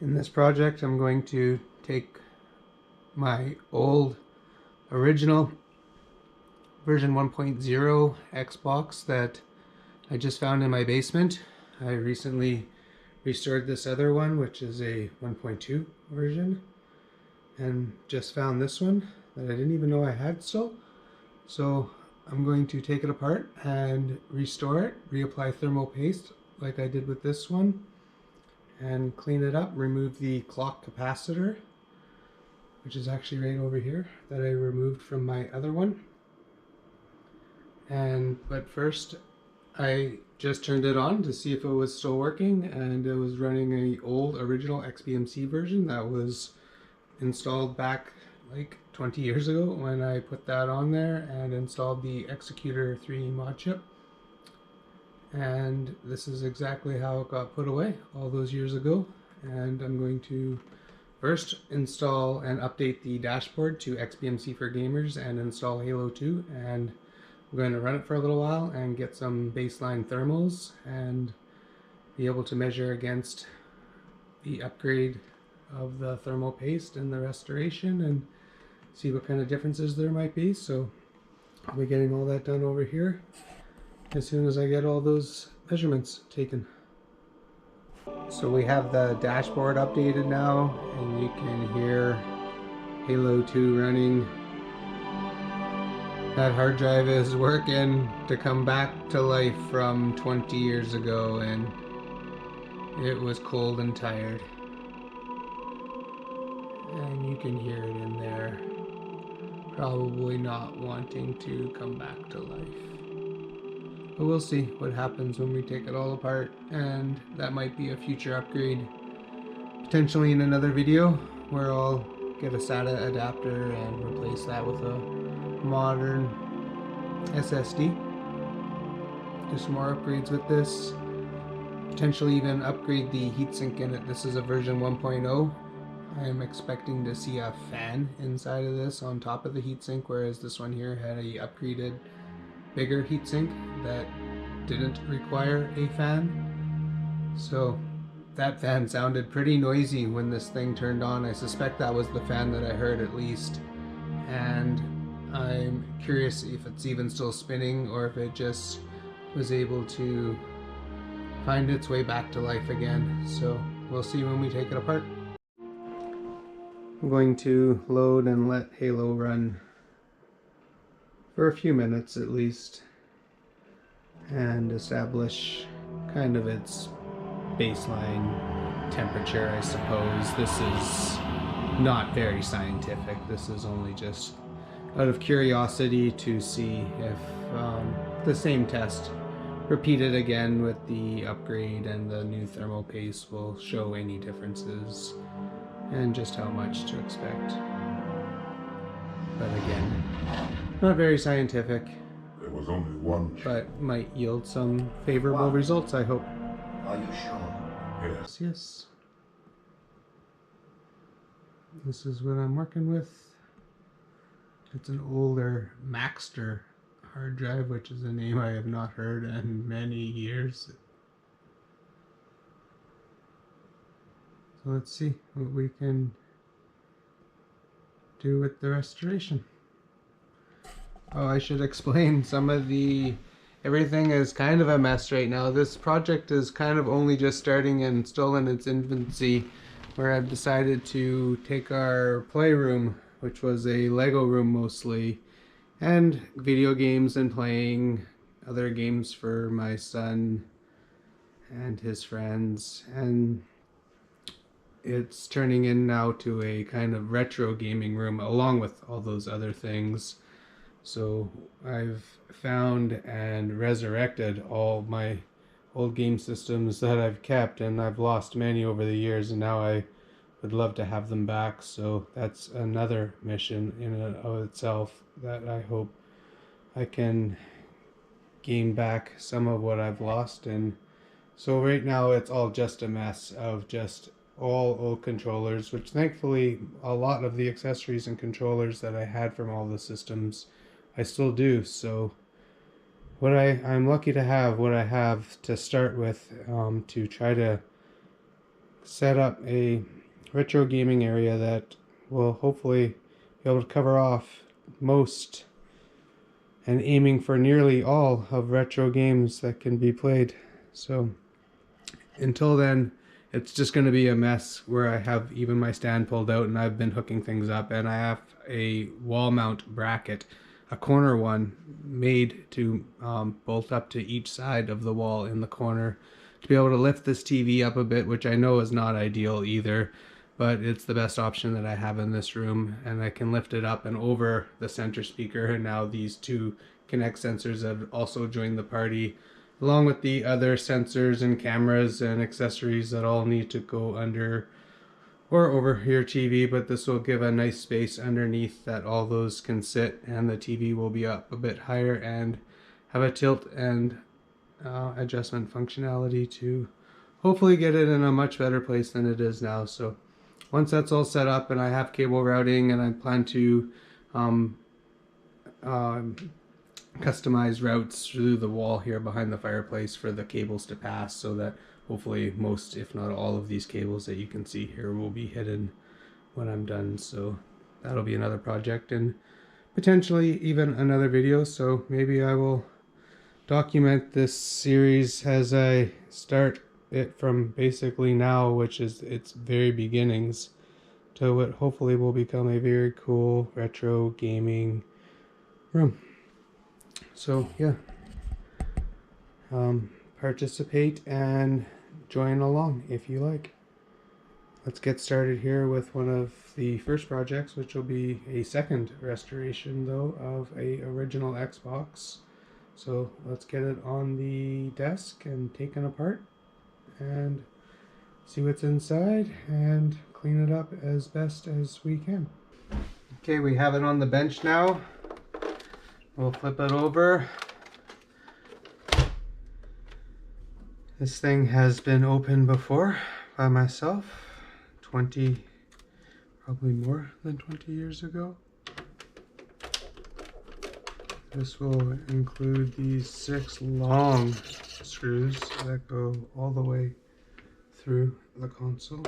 In this project, I'm going to take my old original version 1.0 Xbox that I just found in my basement. I recently restored this other one, which is a 1.2 version, and just found this one that I didn't even know I had still. So I'm going to take it apart and restore it, reapply thermal paste like I did with this one, and clean it up, remove the clock capacitor, which is actually right over here, that I removed from my other one. But first, I just turned it on to see if it was still working, and it was running an old original XBMC version that was installed back like 20 years ago when I put that on there and installed the Executor 3 mod chip. And this is exactly how it got put away all those years ago. And I'm going to first install and update the dashboard to XBMC for Gamers and install Halo 2, and I'm going to run it for a little while and get some baseline thermals and be able to measure against the upgrade of the thermal paste and the restoration and see what kind of differences there might be. So I'll be getting all that done over here as soon as I get all those measurements taken. So we have the dashboard updated now, and you can hear Halo 2 running. That hard drive is working to come back to life from 20 years ago, and it was cold and tired. And you can hear it in there, probably not wanting to come back to life. But we'll see what happens when we take it all apart, and that might be a future upgrade, potentially in another video, where I'll get a SATA adapter and replace that with a modern SSD. Do some more upgrades with this, potentially even upgrade the heatsink in it. This is a version 1.0. I'm expecting to see a fan inside of this on top of the heatsink, whereas this one here had a upgraded bigger heatsink that didn't require a fan. So that fan sounded pretty noisy when this thing turned on. I suspect that was the fan that I heard at least, and I'm curious if it's even still spinning or if it just was able to find its way back to life again. So we'll see when we take it apart. I'm going to load and let Halo run for a few minutes at least and establish kind of its baseline temperature, I suppose. This is not very scientific. This is only just out of curiosity to see if the same test repeated again with the upgrade and the new thermal paste will show any differences and just how much to expect. But again, not very scientific. There was only one. But might yield some favorable results, I hope. Are you sure? Yes. Yes. This is what I'm working with. It's an older Maxter hard drive, which is a name I have not heard in many years. So let's see what we can do with the restoration. Oh, I should explain some of everything is kind of a mess right now. This project is kind of only just starting and still in its infancy, where I've decided to take our playroom, which was a Lego room mostly, and video games and playing other games for my son and his friends, and it's turning in now to a kind of retro gaming room along with all those other things. So I've found and resurrected all my old game systems that I've kept, and I've lost many over the years, and now I would love to have them back. So that's another mission in and of itself that I hope I can gain back some of what I've lost. And so right now it's all just a mess of just all old controllers, which thankfully a lot of the accessories and controllers that I had from all the systems I still do. So I'm lucky to have what I have to start with, to try to set up a retro gaming area that will hopefully be able to cover off most and aiming for nearly all of retro games that can be played. So until then, it's just going to be a mess where I have even my stand pulled out and I've been hooking things up, and I have a wall mount bracket, a corner one, made to bolt up to each side of the wall in the corner to be able to lift this TV up a bit, which I know is not ideal either, but it's the best option that I have in this room, and I can lift it up and over the center speaker. And now these two Kinect sensors have also joined the party, along with the other sensors and cameras and accessories that all need to go under or over your TV, but this will give a nice space underneath that all those can sit, and the TV will be up a bit higher and have a tilt and adjustment functionality to hopefully get it in a much better place than it is now. So once that's all set up and I have cable routing, and I plan to customize routes through the wall here behind the fireplace for the cables to pass, so that hopefully most, if not all, of these cables that you can see here will be hidden when I'm done. So that'll be another project and potentially even another video. So maybe I will document this series as I start it from basically now, which is its very beginnings, to what hopefully will become a very cool retro gaming room. So yeah, participate and join along if you like. Let's get started here with one of the first projects, which will be a second restoration though of a original Xbox. So let's get it on the desk and taken apart and see what's inside and clean it up as best as we can. Okay, we have it on the bench now. We'll flip it over. This thing has been opened before by myself 20, probably more than 20 years ago. This will include these 6 long screws that go all the way through the console.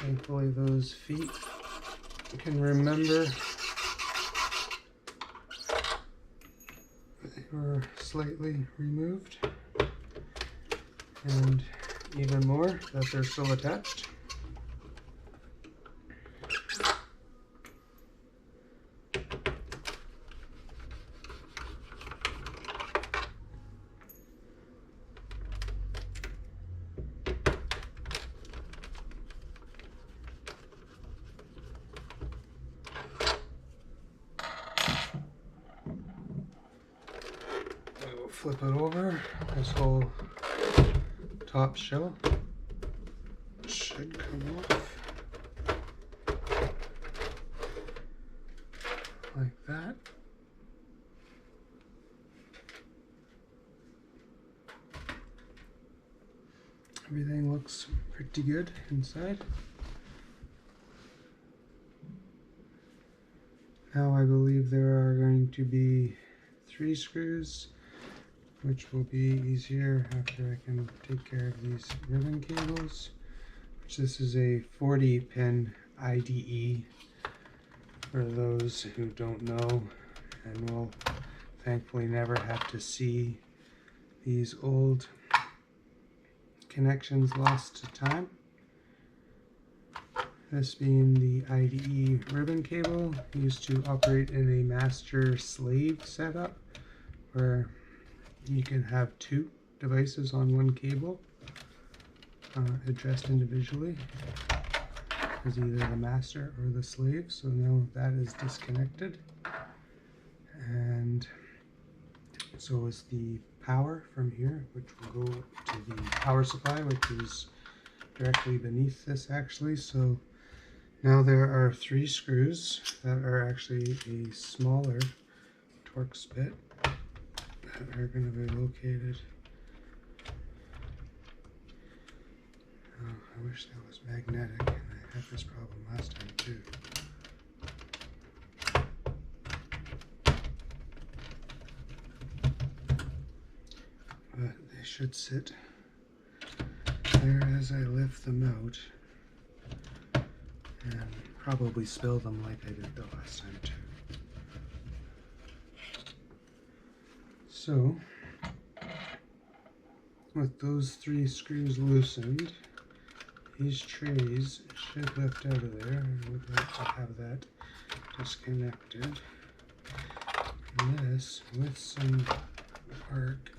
Thankfully those feet can remember they were slightly removed, and even more that they're still attached. We will flip it over. This whole top shell should come off like that. Everything looks pretty good inside. Now I believe there are going to be 3 screws, which will be easier after I can take care of these ribbon cables. This is a 40-pin IDE for those who don't know, and will thankfully never have to see these old connections lost to time. This being the IDE ribbon cable used to operate in a master-slave setup, where you can have 2 devices on one cable addressed individually as either the master or the slave. So now that is disconnected, and so is the power from here, which will go to the power supply, which is directly beneath this actually. So now there are 3 screws that are actually a smaller Torx bit that are going to be located. Oh, I wish that was magnetic, and I had this problem last time too. should sit there as I lift them out and probably spill them like I did the last time too. So, with those 3 screws loosened, these trays should lift out of there. I would like to have that disconnected. And this, with some work,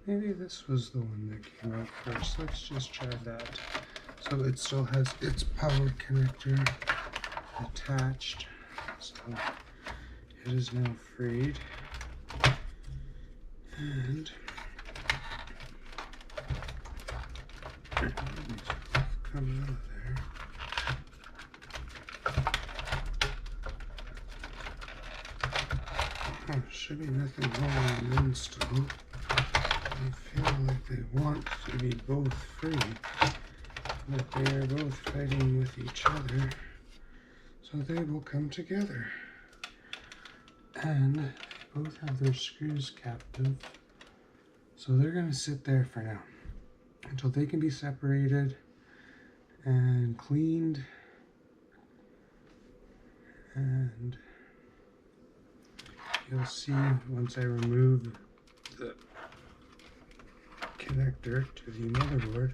maybe this was the one that came out first. Let's just try that. So it still has its power connector attached. So it is now freed. And come out of there. Oh, should be nothing wrong with the install. I feel like they want to be both free, but they are both fighting with each other, so they will come together. And they both have their screws captive, so they're going to sit there for now until they can be separated and cleaned. And you'll see once I remove the connector to the motherboard,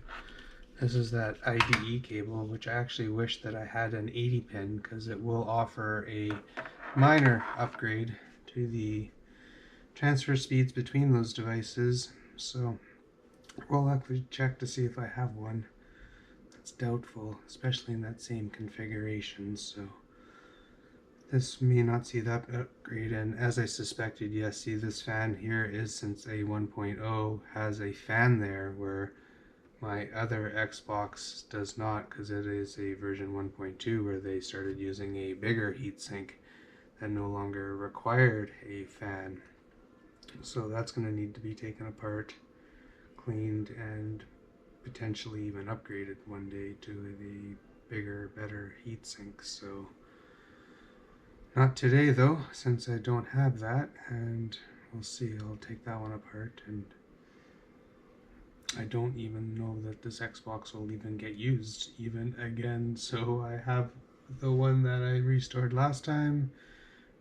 this is that IDE cable, which I actually wish that I had an 80 pin because it will offer a minor upgrade to the transfer speeds between those devices. So we'll have to check to see if I have one. It's doubtful, especially in that same configuration. So this may not see that upgrade, and as I suspected, yes, see this fan here is, since a 1.0 has a fan there where my other Xbox does not, because it is a version 1.2 where they started using a bigger heatsink that no longer required a fan. So that's going to need to be taken apart, cleaned, and potentially even upgraded one day to a bigger, better heatsink. So not today though, since I don't have that, and we'll see. I'll take that one apart, and I don't even know that this Xbox will even get used even again. So I have the one that I restored last time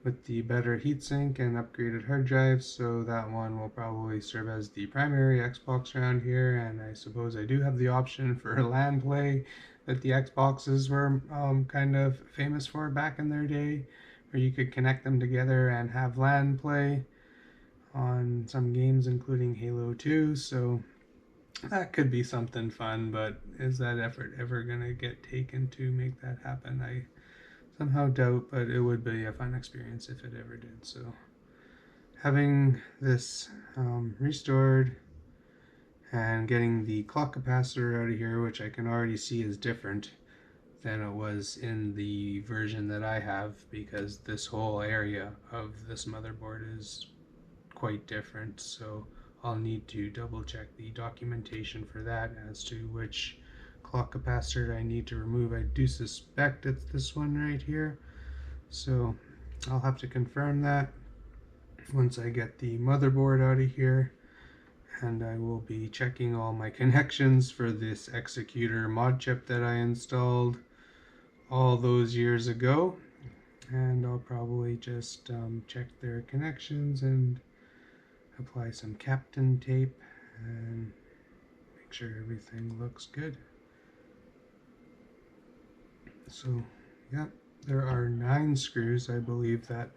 with the better heatsink and upgraded hard drive, so that one will probably serve as the primary Xbox around here. And I suppose I do have the option for LAN play that the Xboxes were kind of famous for back in their day, where you could connect them together and have LAN play on some games, including Halo 2. So that could be something fun, but is that effort ever gonna get taken to make that happen? I somehow doubt, but it would be a fun experience if it ever did. So having this restored and getting the clock capacitor out of here, which I can already see is different than it was in the version that I have, because this whole area of this motherboard is quite different. So I'll need to double check the documentation for that as to which clock capacitor I need to remove. I do suspect it's this one right here, so I'll have to confirm that once I get the motherboard out of here. And I will be checking all my connections for this executor mod chip that I installed all those years ago, and I'll probably just check their connections and apply some Captain tape and make sure everything looks good. So yeah, there are 9 screws, I believe, that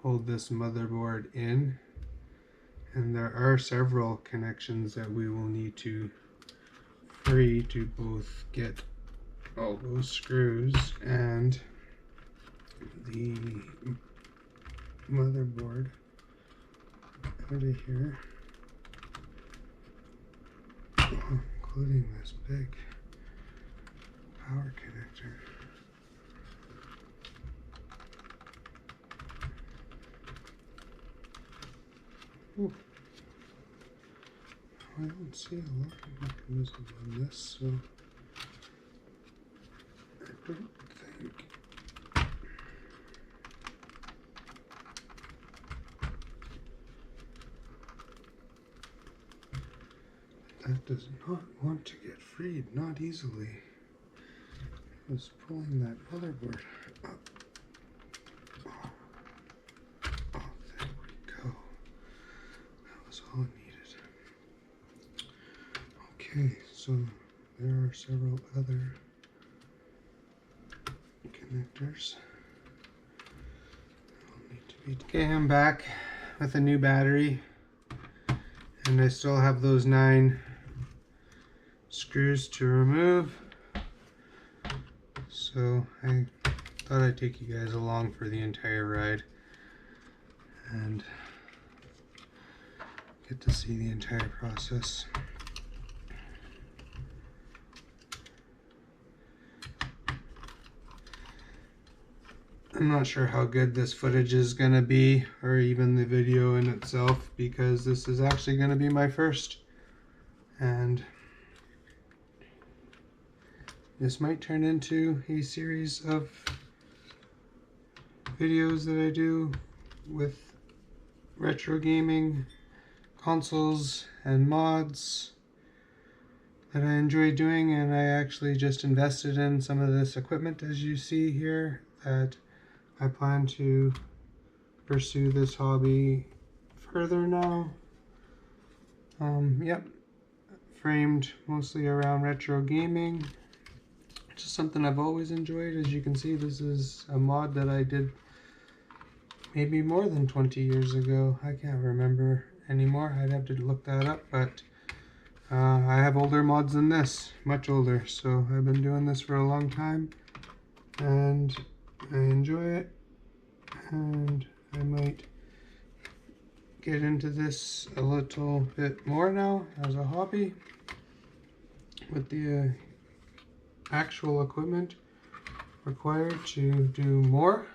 hold this motherboard in, and there are several connections that we will need to free to both get all those screws and the motherboard out of here, including this big power connector. Ooh. I don't see a lot of mechanism on this, so I don't think. That does not want to get freed, not easily. I was pulling that motherboard up. Oh, there we go. That was all it needed. Okay, so there are several other connectors. Okay, I'm back with a new battery, and I still have those 9 screws to remove. So I thought I'd take you guys along for the entire ride and get to see the entire process. I'm not sure how good this footage is going to be, or even the video in itself, because this is actually going to be my first. And this might turn into a series of videos that I do with retro gaming, consoles, and mods that I enjoy doing. And I actually just invested in some of this equipment, as you see here, that I plan to pursue this hobby further now. Yep, framed mostly around retro gaming. It's just something I've always enjoyed. As you can see, this is a mod that I did maybe more than 20 years ago. I can't remember anymore. I'd have to look that up, but I have older mods than this, much older. So I've been doing this for a long time, and I enjoy it, and I might get into this a little bit more now as a hobby with the actual equipment required to do more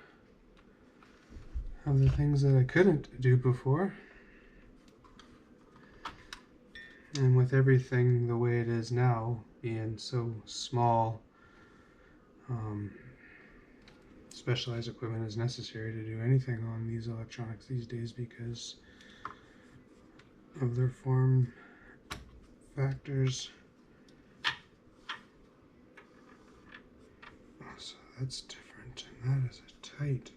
of the things that I couldn't do before. And with everything the way it is now, being so small, specialized equipment is necessary to do anything on these electronics these days because of their form factors. So that's different, and that is a tight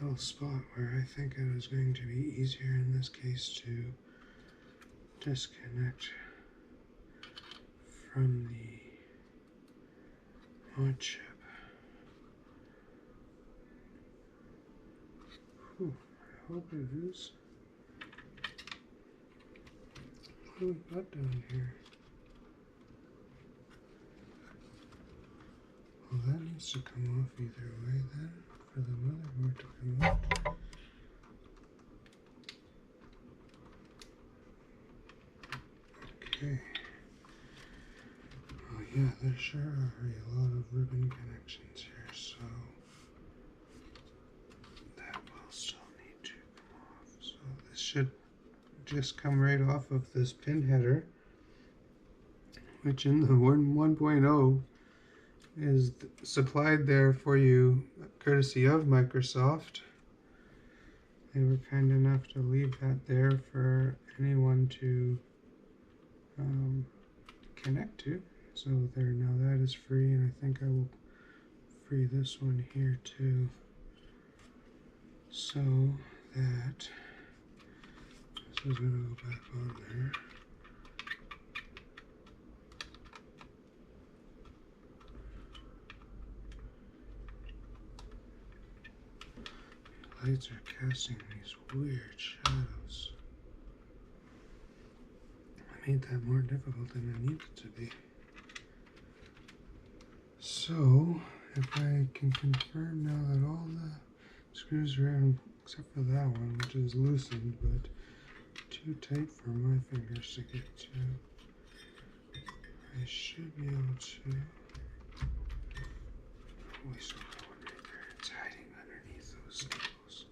little spot where I think it is going to be easier in this case to disconnect from the mod chip. Whew, I hope it is. What do we got down here? Well, that needs to come off either way then, for the motherboard to come out. Okay. Oh yeah, there sure are a lot of ribbon connections here, so that will still need to come off. So this should just come right off of this pin header, which in the 1.0 is supplied there for you courtesy of Microsoft. They were kind enough to leave that there for anyone to connect to. So there, now that is free, and I think I will free this one here too, so that this is going to go back on there. Lights are casting these weird shadows. I made that more difficult than it needed to be. So, if I can confirm now that all the screws are in, except for that one, which is loosened, but too tight for my fingers to get to, I should be able to. Oh, we still got one right there. It's hiding underneath those staples.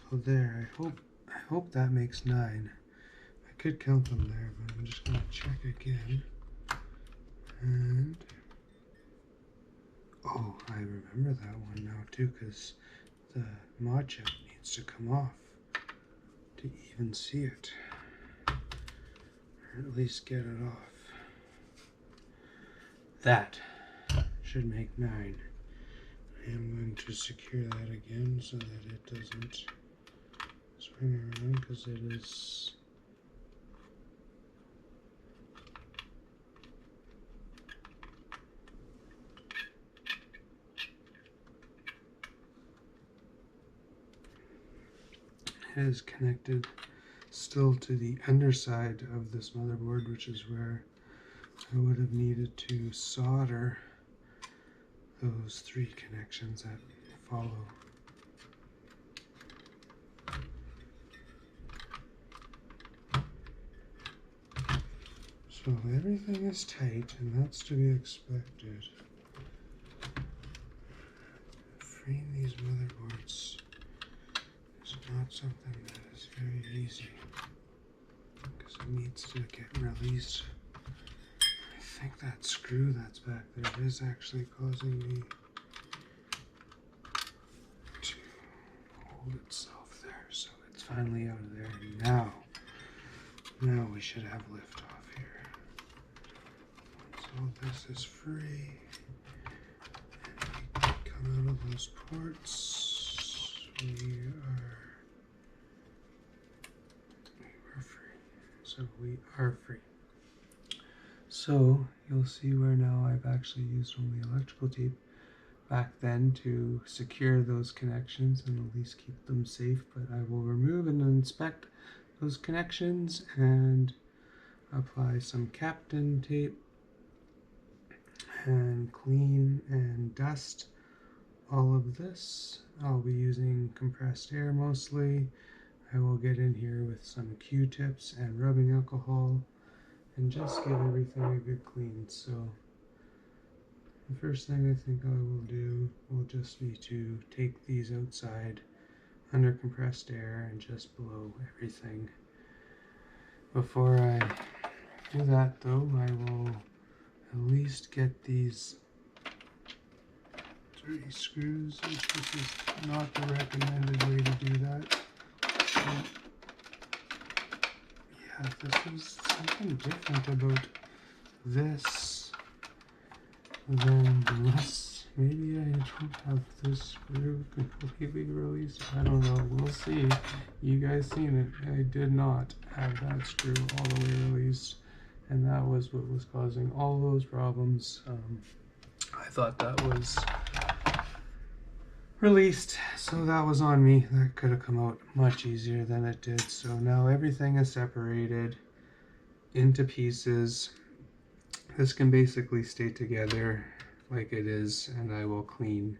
So there, I hope that makes 9. I could count them there, but I'm just gonna check again. And oh, I remember that one now too, because the mod chip needs to come off to even see it, or at least get it off. That should make 9. I am going to secure that again so that it doesn't swing around, because it is connected still to the underside of this motherboard, which is where I would have needed to solder those 3 connections that follow. So everything is tight, and that's to be expected. Freeing these motherboards is not something that is very easy, because it needs to get released. I think that screw that's back there is actually causing me to hold itself there, so it's finally out of there. Now we should have lift off here. Once all this is free and we come out of those ports, we are free. So we are free. So you'll see where now I've actually used only electrical tape back then to secure those connections and at least keep them safe, but I will remove and inspect those connections and apply some Captain tape and clean and dust all of this. I'll be using compressed air mostly. I will get in here with some Q-tips and rubbing alcohol and just give everything a good clean. So the first thing I think I will do will just be to take these outside under compressed air and just blow everything. Before I do that though, I will at least get these 3 screws. This is not the recommended way to do that. So, yeah, this is something different about this than this. Maybe I don't have this screw completely released. I don't know. We'll see. You guys seen it. I did not have that screw all the way released, and that was what was causing all those problems. I thought that was released, so that was on me. That could have come out much easier than it did. So now everything is separated into pieces. This can basically stay together like it is, and I will clean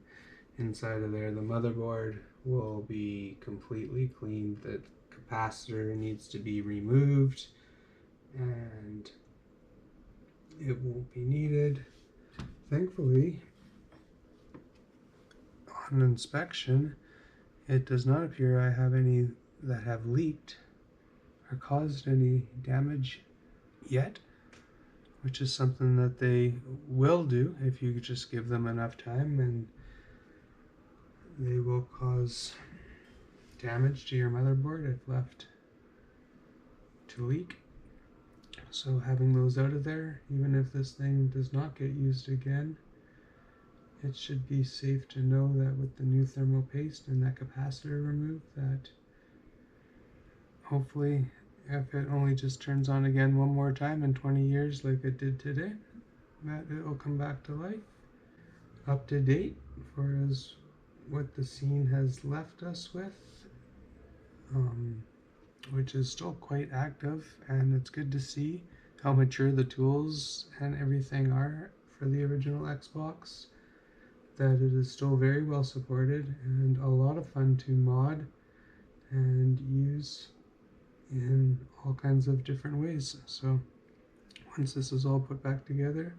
inside of there. The motherboard will be completely cleaned. The capacitor needs to be removed and it won't be needed. Thankfully, on inspection, it does not appear I have any that have leaked or caused any damage yet, which is something that they will do if you just give them enough time, and they will cause damage to your motherboard if left to leak. So having those out of there, even if this thing does not get used again, it should be safe to know that with the new thermal paste and that capacitor removed, that hopefully if it only just turns on again one more time in 20 years like it did today, that it will come back to life, up to date for as what the scene has left us with, which is still quite active, and it's good to see how mature the tools and everything are for the original Xbox, that it is still very well supported and a lot of fun to mod and use in all kinds of different ways. So once this is all put back together,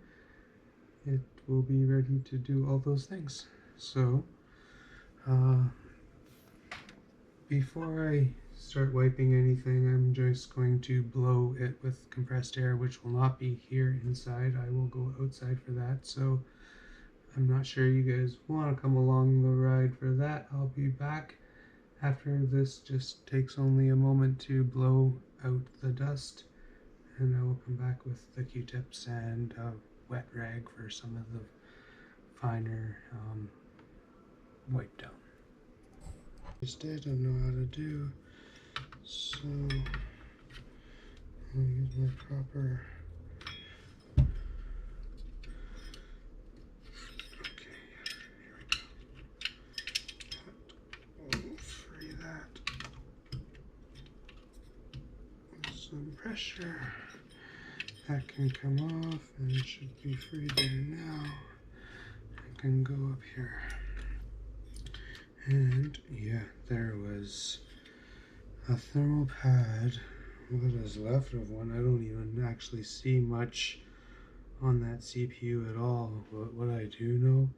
it will be ready to do all those things. So Before I start wiping anything, I'm just going to blow it with compressed air, which will not be here inside. I will go outside for that. So I'm not sure you guys want to come along the ride for that. I'll be back after this just takes only a moment to blow out the dust, and I will come back with the Q-tips and a wet rag for some of the finer wipe down. Just didn't know how to do, so I'll use my proper. Okay, here we go. We'll free that with some pressure. That can come off, and it should be free there now. I can go up here. And yeah, there was a thermal pad. What is left of one? I don't even actually see much on that CPU at all. But what I do know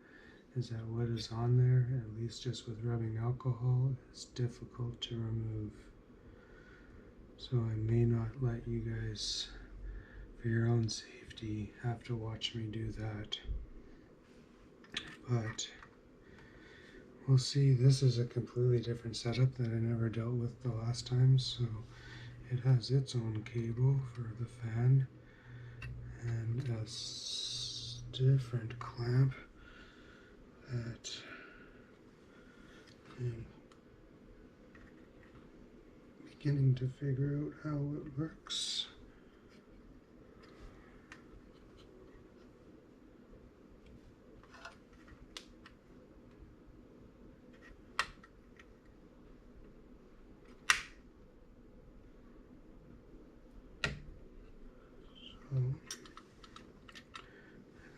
is that what is on there, at least just with rubbing alcohol, is difficult to remove. So I may not let you guys, for your own safety, have to watch me do that. But we'll see. This is a completely different setup that I never dealt with the last time, so it has its own cable for the fan and a different clamp that I'm beginning to figure out how it works. So I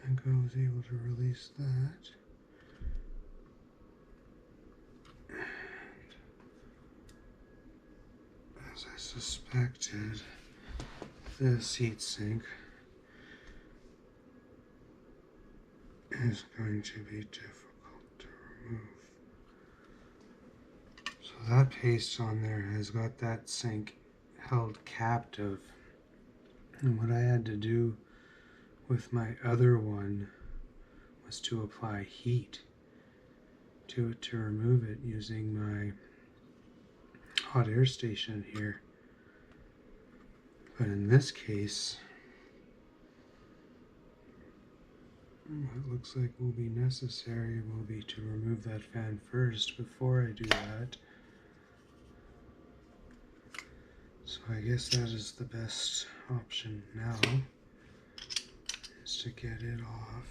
think I was able to release that. As I suspected, this heatsink is going to be difficult to remove. So that paste on there has got that sink held captive. And what I had to do with my other one was to apply heat to it to remove it using my hot air station here. But in this case, what looks like will be necessary will be to remove that fan first before I do that. So I guess that is the best option now, is to get it off.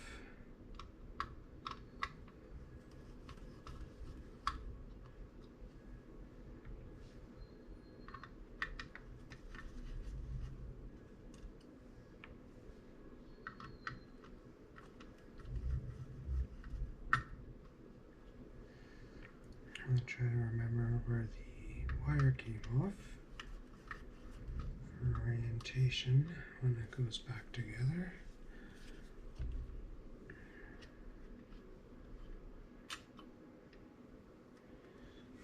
I'll try to remember where the wire came off for orientation when it goes back together.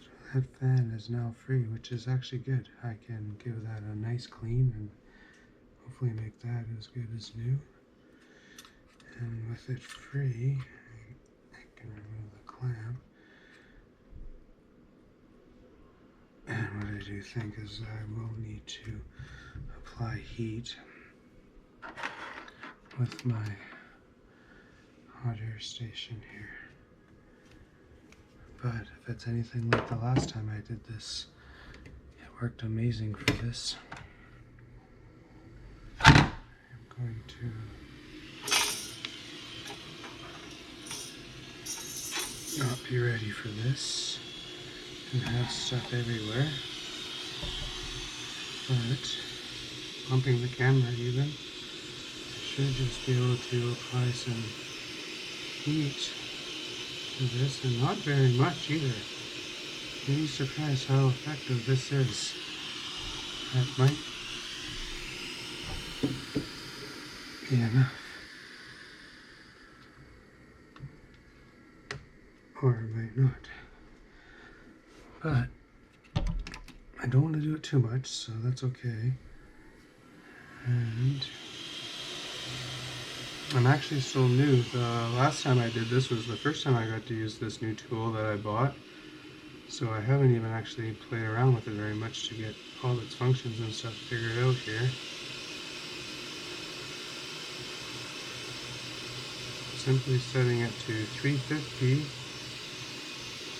So that fan is now free, which is actually good. I can give that a nice clean and hopefully make that as good as new. And with it free, I can remove the clamp. And what I do think is I will need to apply heat with my hot air station here. But if it's anything like the last time I did this, it worked amazing for this. I'm going to not be ready for this and have stuff everywhere. But bumping the camera even, I should just be able to apply some heat to this, and not very much either. You'd be surprised how effective this is. That might be enough. Or it might not. But too much, so that's okay. And I'm actually still new. The last time I did this was the first time I got to use this new tool that I bought. So I haven't even actually played around with it very much to get all its functions and stuff figured out here. Simply setting it to 350,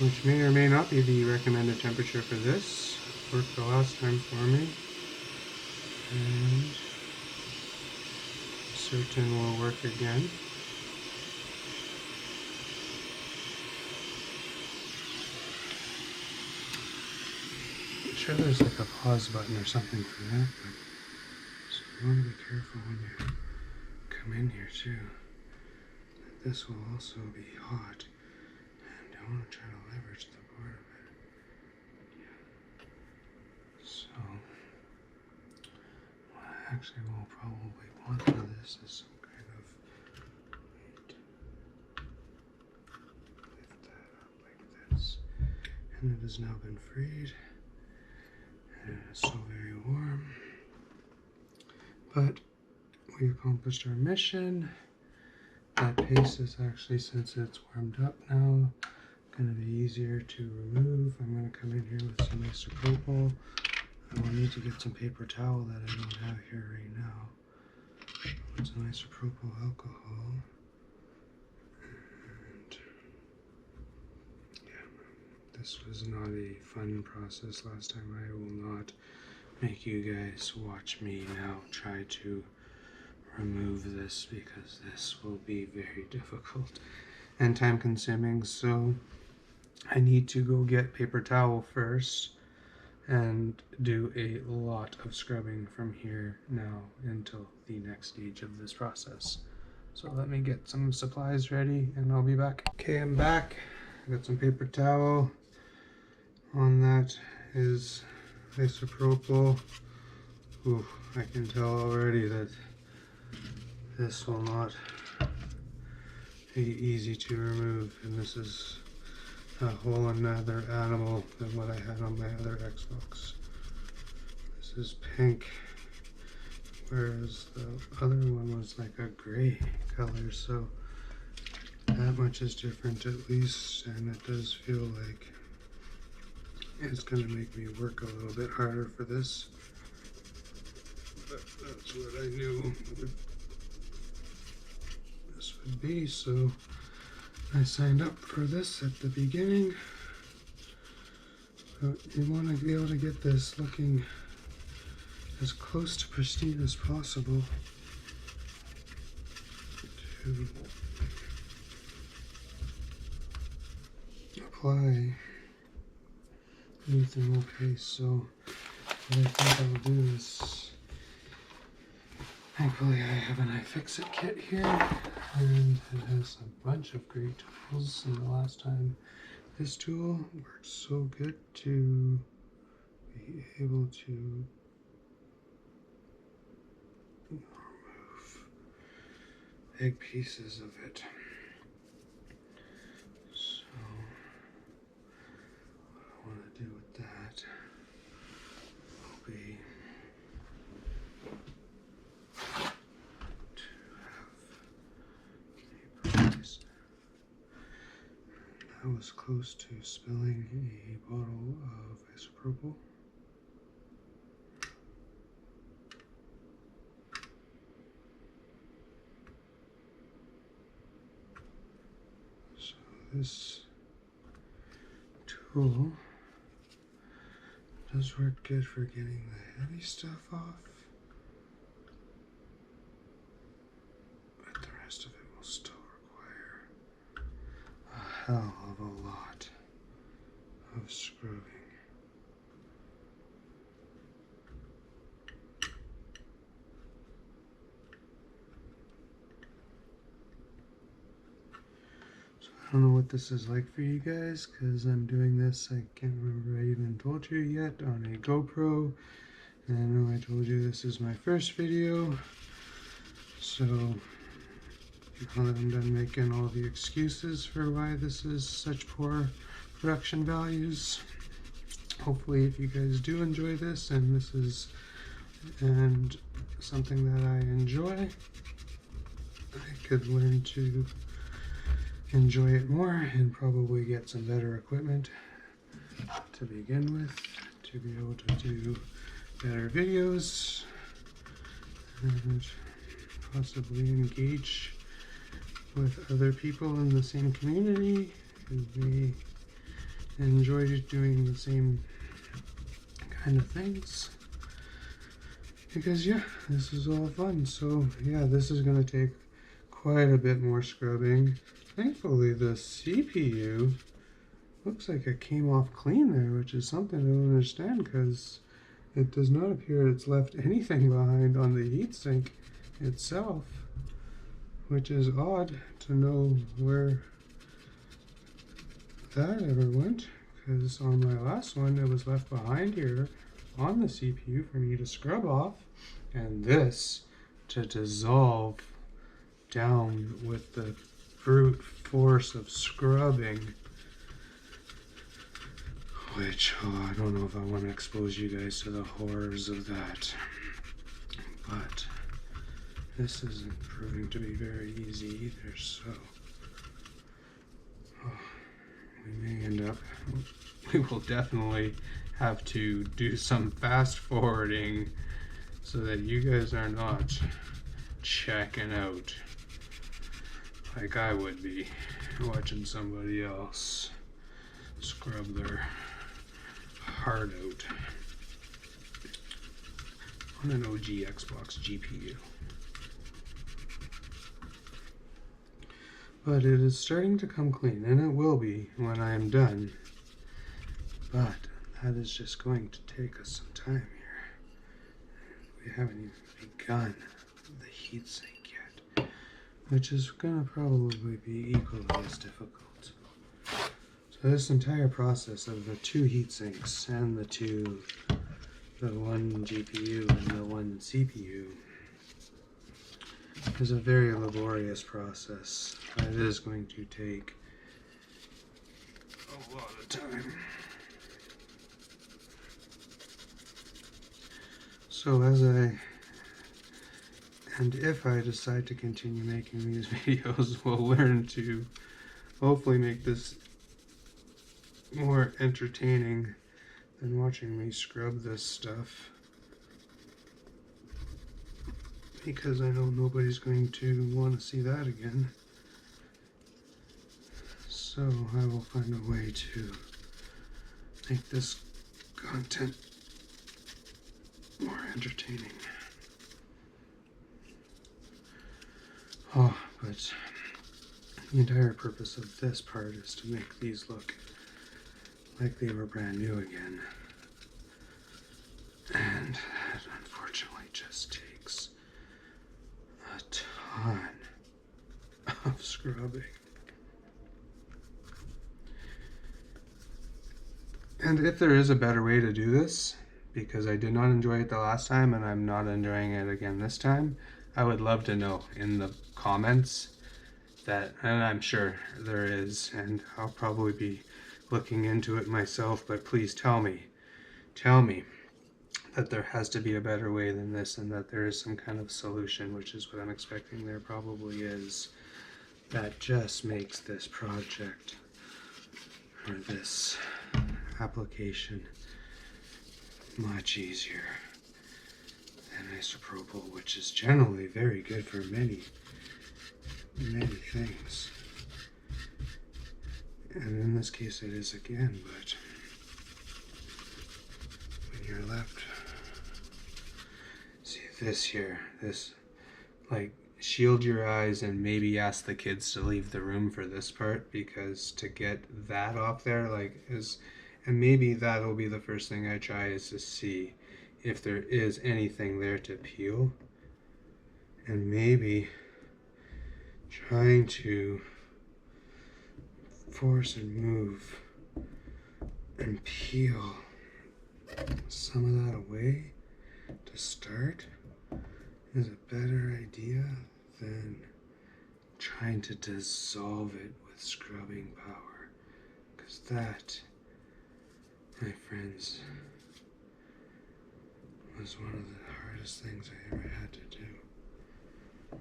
which may or may not be the recommended temperature for this. Worked the last time for me. And certain will work again. I'm sure there's like a pause button or something for that, but so you want to be careful when you come in here too. This will also be hot, and I want to try to leverage the part of it. Yeah. So what I actually will probably want for this is some kind of weight. Lift that up like this, and it has now been freed, and it is still very warm. But we accomplished our mission. That paste is actually, since it's warmed up now, going to be easier to remove. I'm going to come in here with some isopropyl. I will need to get some paper towel that I don't have here right now. Put some isopropyl alcohol. And yeah, this was not a fun process last time. I will not make you guys watch me now try to remove this, because this will be very difficult and time consuming. So I need to go get paper towel first and do a lot of scrubbing from here now until the next stage of this process. So let me get some supplies ready and I'll be back. Okay, I'm back. I got some paper towel. On that is isopropyl. Ooh, I can tell already that this will not be easy to remove, and this is a whole another animal than what I had on my other Xbox. This is pink, whereas the other one was like a gray color, so that much is different at least, and it does feel like it's gonna make me work a little bit harder for this. But that's what I knew this would be, so I signed up for this at the beginning. But you want to be able to get this looking as close to pristine as possible to apply anything. Okay, so what I think I'll do is, thankfully I have an iFixit kit here, and it has a bunch of great tools, and the last time this tool worked so good to be able to remove big pieces of it. So what I want to do with that will be I was close to spilling a bottle of isopropyl. So this tool does work good for getting the heavy stuff off, but the rest of it will still require a hell of a lot of scrubbing. So I don't know what this is like for you guys, because I'm doing this, I can't remember I even told you yet, on a GoPro. And I know I told you this is my first video, so now that I'm done making all the excuses for why this is such poor production values, hopefully if you guys do enjoy this, and this is something that I enjoy, I could learn to enjoy it more and probably get some better equipment to begin with to be able to do better videos and possibly engage with other people in the same community who may enjoy doing the same kind of things. Because yeah, this is all fun. So yeah, this is going to take quite a bit more scrubbing. Thankfully the CPU looks like it came off clean there, which is something I don't understand because it does not appear it's left anything behind on the heatsink itself, which is odd to know where that ever went, because on my last one it was left behind here on the CPU for me to scrub off, and this to dissolve down with the brute force of scrubbing, which, I don't know if I want to expose you guys to the horrors of that, but this isn't proving to be very easy either, so we will definitely have to do some fast forwarding so that you guys are not checking out like I would be watching somebody else scrub their heart out on an OG Xbox GPU. But it is starting to come clean, and it will be when I am done. But that is just going to take us some time here. We haven't even begun the heatsink yet, which is going to probably be equally as difficult. So this entire process of the 2 heatsinks and the 1 GPU and the 1 CPU is a very laborious process. It is going to take a lot of time. So if I decide to continue making these videos, we'll learn to hopefully make this more entertaining than watching me scrub this stuff, because I know nobody's going to want to see that again. So I will find a way to make this content more entertaining. Oh, but the entire purpose of this part is to make these look like they were brand new again. And that unfortunately just takes a ton of scrubbing. And if there is a better way to do this, because I did not enjoy it the last time and I'm not enjoying it again this time, I would love to know in the comments that, and I'm sure there is, and I'll probably be looking into it myself, but please tell me that there has to be a better way than this, and that there is some kind of solution, which is what I'm expecting there probably is, that just makes this project or this application much easier than isopropyl, which is generally very good for many things. And in this case it is again, but when you're left, see this here, this, like, shield your eyes and maybe ask the kids to leave the room for this part, because to get that off there, like, is, and maybe that'll be the first thing I try, is to see if there is anything there to peel, and maybe trying to force and move and peel some of that away to start is a better idea than trying to dissolve it with scrubbing power, because that my friends, was one of the hardest things I ever had to do.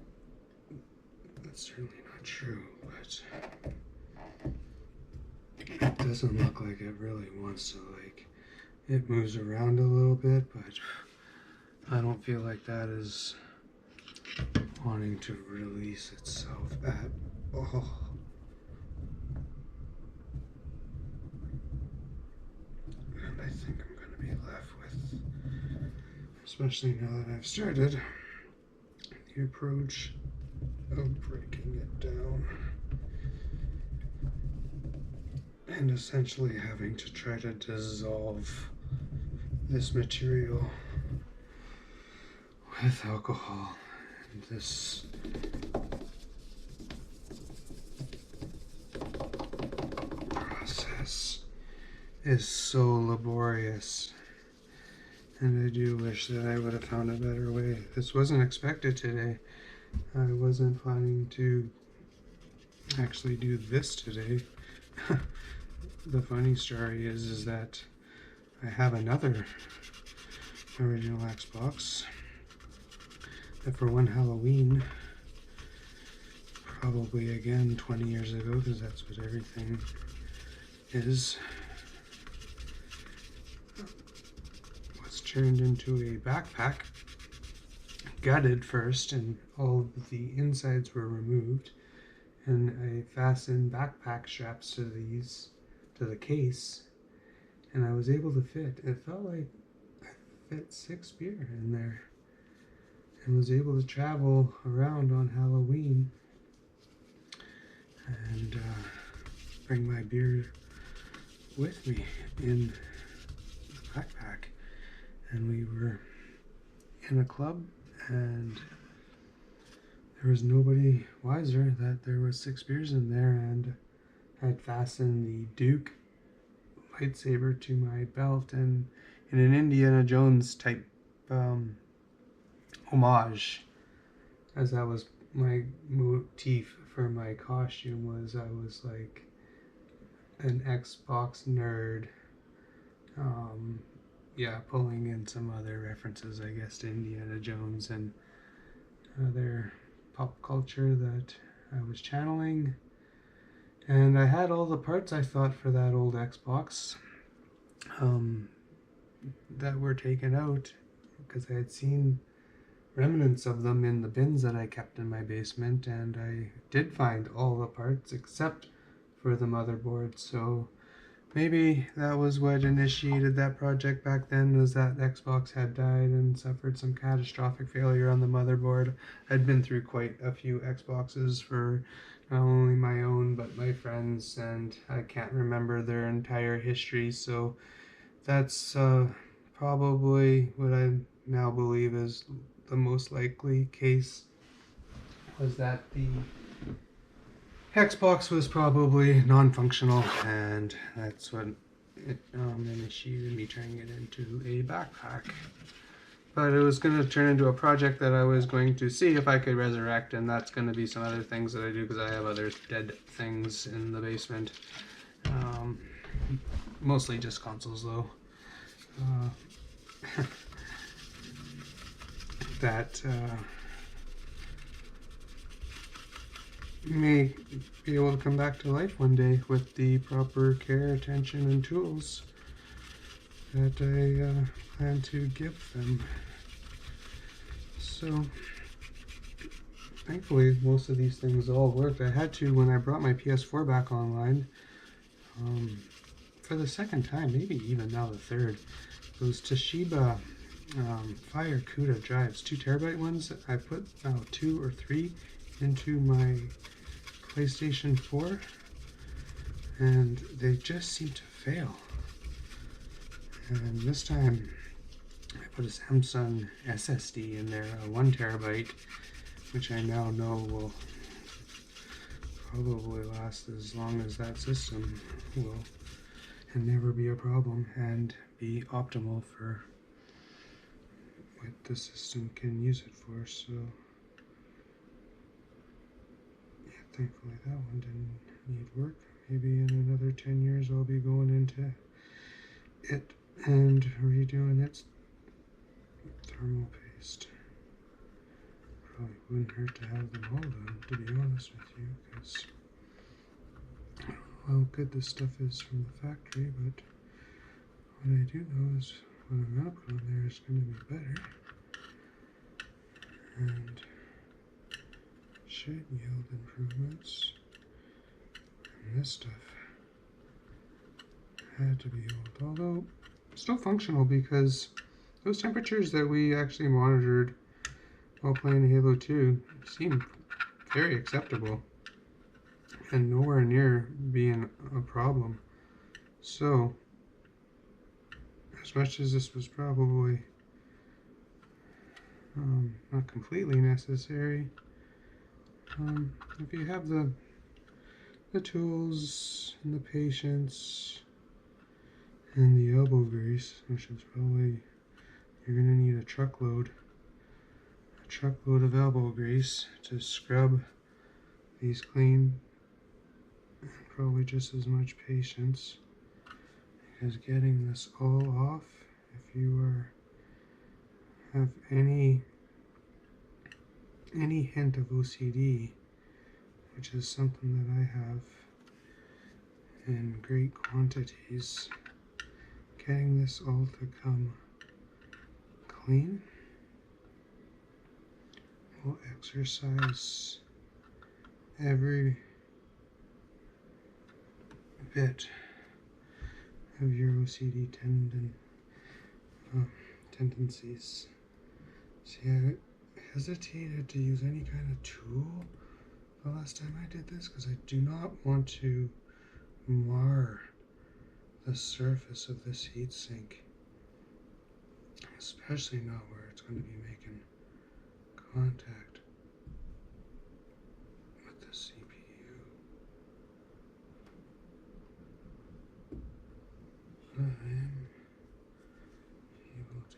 That's certainly not true, but it doesn't look like it really wants to, like, it moves around a little bit, but I don't feel like that is wanting to release itself at all. And I think I'm going to be left with, especially now that I've started, the approach of breaking it down and essentially having to try to dissolve this material with alcohol. And this process is so laborious, and I do wish that I would have found a better way. This wasn't expected today. I wasn't planning to actually do this today. The funny story is that I have another original Xbox that for one Halloween, probably again 20 years ago, because that's what everything is, was turned into a backpack, gutted first, and all of the insides were removed, and I fastened backpack straps to the case, and I was able to fit. It felt like I fit 6 beer in there, and was able to travel around on Halloween and bring my beer with me in the backpack. And we were in a club, and there was nobody wiser that there was 6 beers in there, and I had fastened the Duke lightsaber to my belt, and in an Indiana Jones type homage, as that was my motif for my costume, was I was like an Xbox nerd, pulling in some other references, I guess, to Indiana Jones and other pop culture that I was channeling. And I had all the parts, I thought, for that old Xbox that were taken out, because I had seen remnants of them in the bins that I kept in my basement, and I did find all the parts except for the motherboard. So maybe that was what initiated that project back then, was that Xbox had died and suffered some catastrophic failure on the motherboard. I'd been through quite a few Xboxes, for not only my own but my friends, and I can't remember their entire history, so that's probably what I now believe is the most likely case, was that the Xbox was probably non-functional, and that's what it initiated me turning it into a backpack. But it was going to turn into a project that I was going to see if I could resurrect, and that's going to be some other things that I do, because I have other dead things in the basement. Mostly just consoles, though. That may be able to come back to life one day with the proper care, attention, and tools that I plan to give them. So, thankfully, most of these things all worked. I had to, when I brought my PS4 back online, for the second time, maybe even now the third, those Toshiba Fire CUDA drives, 2 terabyte ones. I put 2 or 3 into my PlayStation 4, and they just seem to fail. And this time I put a Samsung SSD in there, a 1 terabyte, which I now know will probably last as long as that system will, and never be a problem, and be optimal for what the system can use it for. So yeah, thankfully that one didn't need work. Maybe in another 10 years I'll be going into it and redoing its thermal paste. Probably wouldn't hurt to have them all done, to be honest with you, because I don't know how good this stuff is from the factory, but what I do know is what I'm going to put on there is going to be better and should yield improvements. And this stuff had to be old, although still functional because those temperatures that we actually monitored while playing Halo 2 seem very acceptable and nowhere near being a problem. So, as much as this was probably not completely necessary, if you have the tools and the patience and the elbow grease, which is probably, you're going to need a truckload of elbow grease to scrub these clean, and probably just as much patience, because getting this all off, if you have any hint of OCD, which is something that I have in great quantities, getting this all to come clean will exercise every bit of your OCD tendencies. See, I hesitated to use any kind of tool the last time I did this because I do not want to mar the surface of this heatsink, especially not where it's going to be making contact with the CPU. I am able to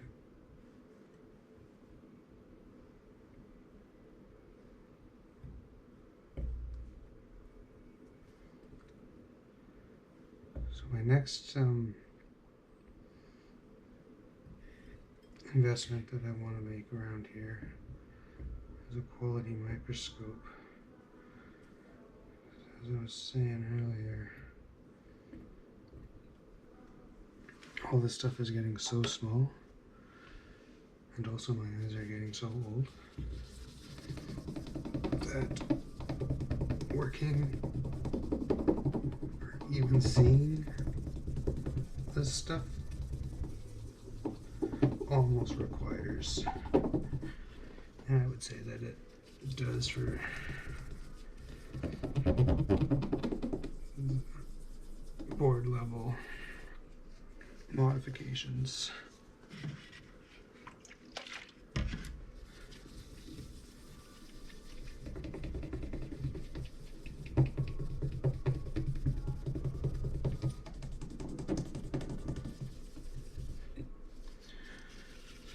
my next investment that I want to make around here is a quality microscope. As I was saying earlier, all this stuff is getting so small, and also my eyes are getting so old that working or even seeing this stuff almost requires, and I would say that it does for board level modifications.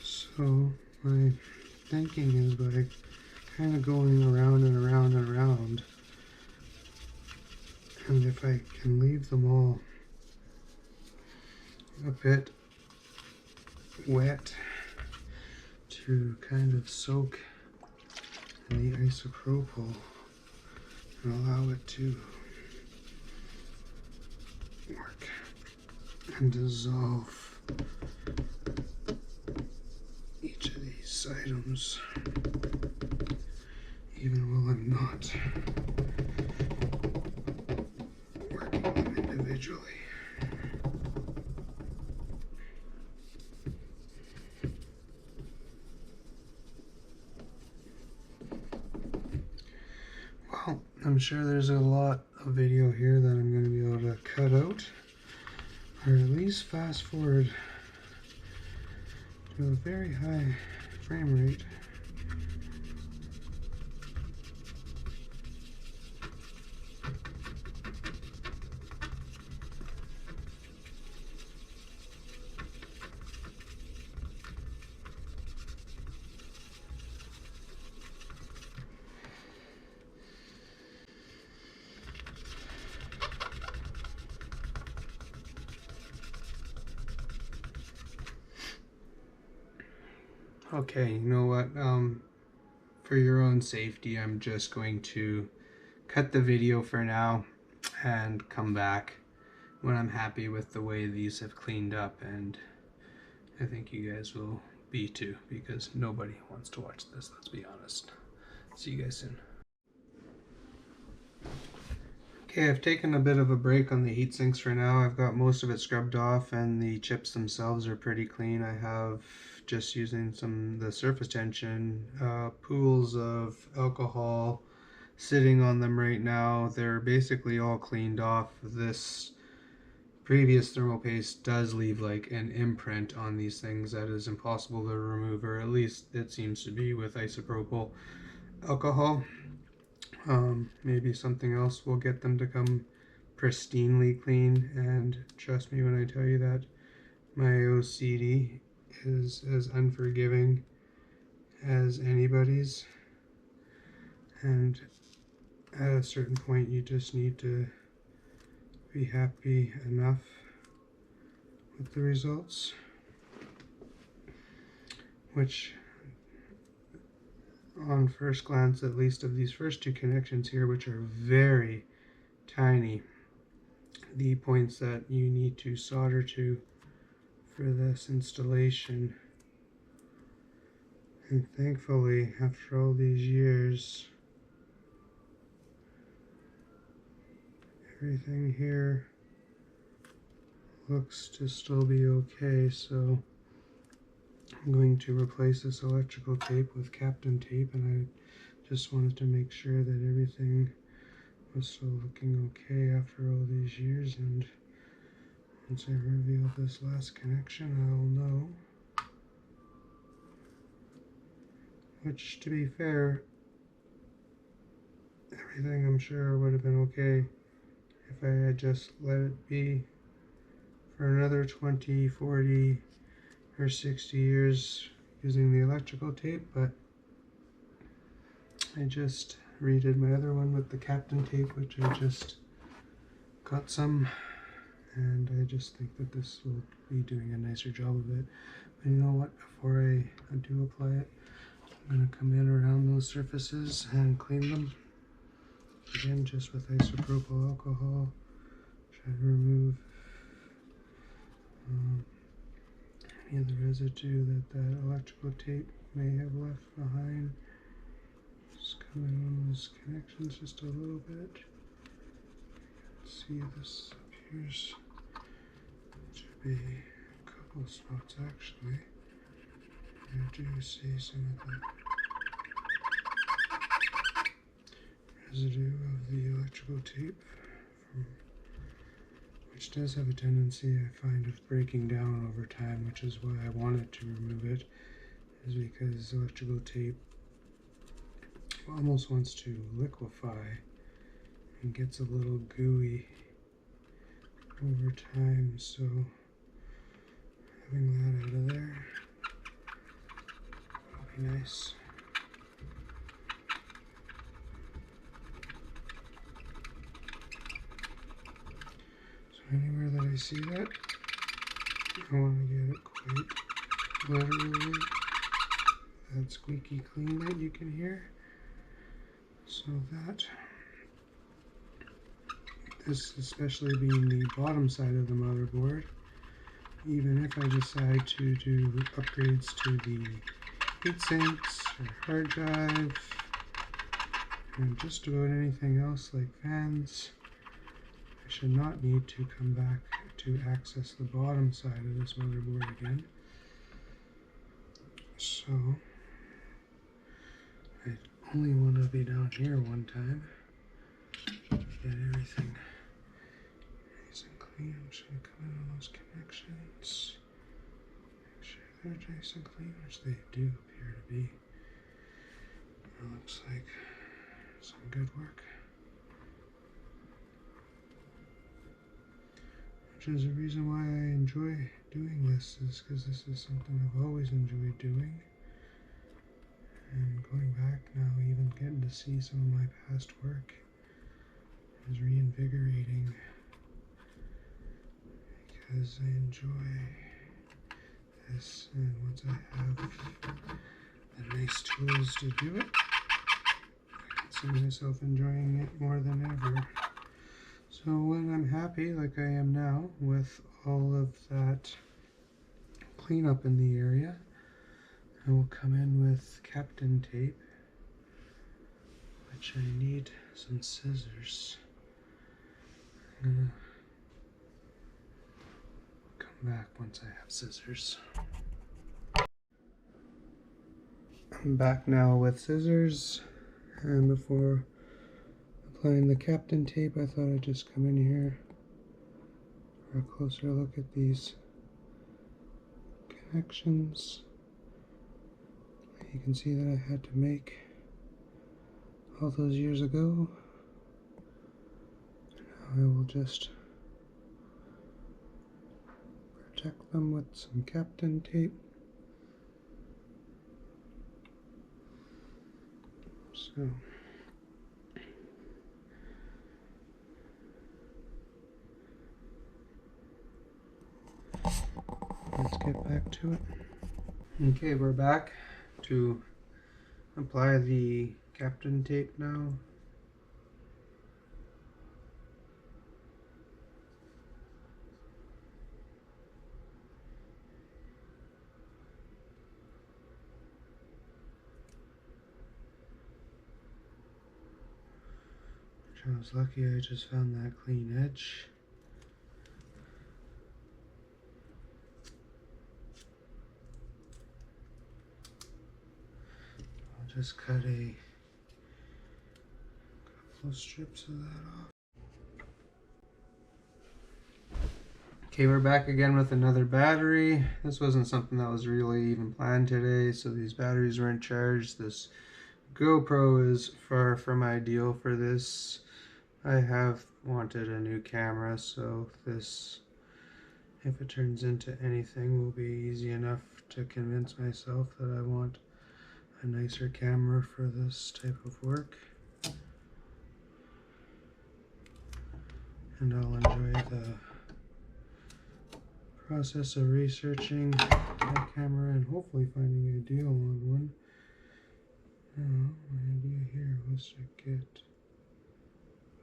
So my thinking is by kind of going around and around and around, and if I can leave them all a bit wet to kind of soak in the isopropyl and allow it to work and dissolve each of these items, even while I'm not working them individually. Well, I'm sure there's a lot of video here that I'm going to be able to cut out, or at least fast forward to a very high frame rate. Okay, you know what? For your own safety, I'm just going to cut the video for now and come back when I'm happy with the way these have cleaned up, and I think you guys will be too, because nobody wants to watch this, let's be honest. See you guys soon. Okay, I've taken a bit of a break on the heat sinks for now. I've got most of it scrubbed off and the chips themselves are pretty clean. I have just using the surface tension pools of alcohol sitting on them right now. They're basically all cleaned off. This previous thermal paste does leave like an imprint on these things that is impossible to remove, or at least it seems to be with isopropyl alcohol. Maybe something else will get them to come pristinely clean, and trust me when I tell you that my OCD is as unforgiving as anybody's, and at a certain point you just need to be happy enough with the results, which on first glance, at least of these first two connections here, which are very tiny, the points that you need to solder to for this installation. And thankfully, after all these years, everything here looks to still be okay, so I'm going to replace this electrical tape with Captain tape, and I just wanted to make sure that everything was still looking okay after all these years, and once I reveal this last connection, I'll know. Which, to be fair, everything I'm sure would have been okay if I had just let it be for another 20, 40, or 60 years using the electrical tape, but I just redid my other one with the Captain tape, which I just got some, and I just think that this will be doing a nicer job of it. But you know what, before I do apply it, I'm going to come in around those surfaces and clean them. Again, just with isopropyl alcohol. Try to remove any of the residue that electrical tape may have left behind. Just come in on those connections just a little bit. See this appears to be a couple spots actually. I do see some of the residue of the electrical tape, which does have a tendency, I find, of breaking down over time, which is why I wanted to remove it, is because electrical tape almost wants to liquefy and gets a little gooey over time, so having that out of there would be nice. Anywhere that I see that, I want to get it quite literally that squeaky clean that you can hear, so that this, especially being the bottom side of the motherboard, even if I decide to do upgrades to the heatsinks or hard drive and just about anything else like fans, I should not need to come back to access the bottom side of this motherboard again. So I only want to be down here one time to get everything nice and clean. I'm just going to come in on those connections, make sure they're nice and clean, which they do appear to be. It looks like some good work. Which is the reason why I enjoy doing this, is because this is something I've always enjoyed doing. And going back now, even getting to see some of my past work is reinvigorating, because I enjoy this, and once I have the nice tools to do it, I can see myself enjoying it more than ever. So when I'm happy, like I am now, with all of that cleanup in the area, I will come in with Captain tape, which I need some scissors. I'm gonna come back once I have scissors. I'm back now with scissors, and before applying the Captain tape, I thought I'd just come in here for a closer look at these connections. You can see that I had to make all those years ago. Now I will just protect them with some Captain tape. So let's get back to it. Okay, we're back to apply the Captain tape now. I was lucky I just found that clean edge. I'll just cut a couple of strips of that off. Okay, we're back again with another battery. This wasn't something that was really even planned today, so these batteries weren't charged. This GoPro is far from ideal for this. I have wanted a new camera, so this, if it turns into anything, will be easy enough to convince myself that I want a nicer camera for this type of work. And I'll enjoy the process of researching that camera and hopefully finding a deal on one. Now, my idea here was to get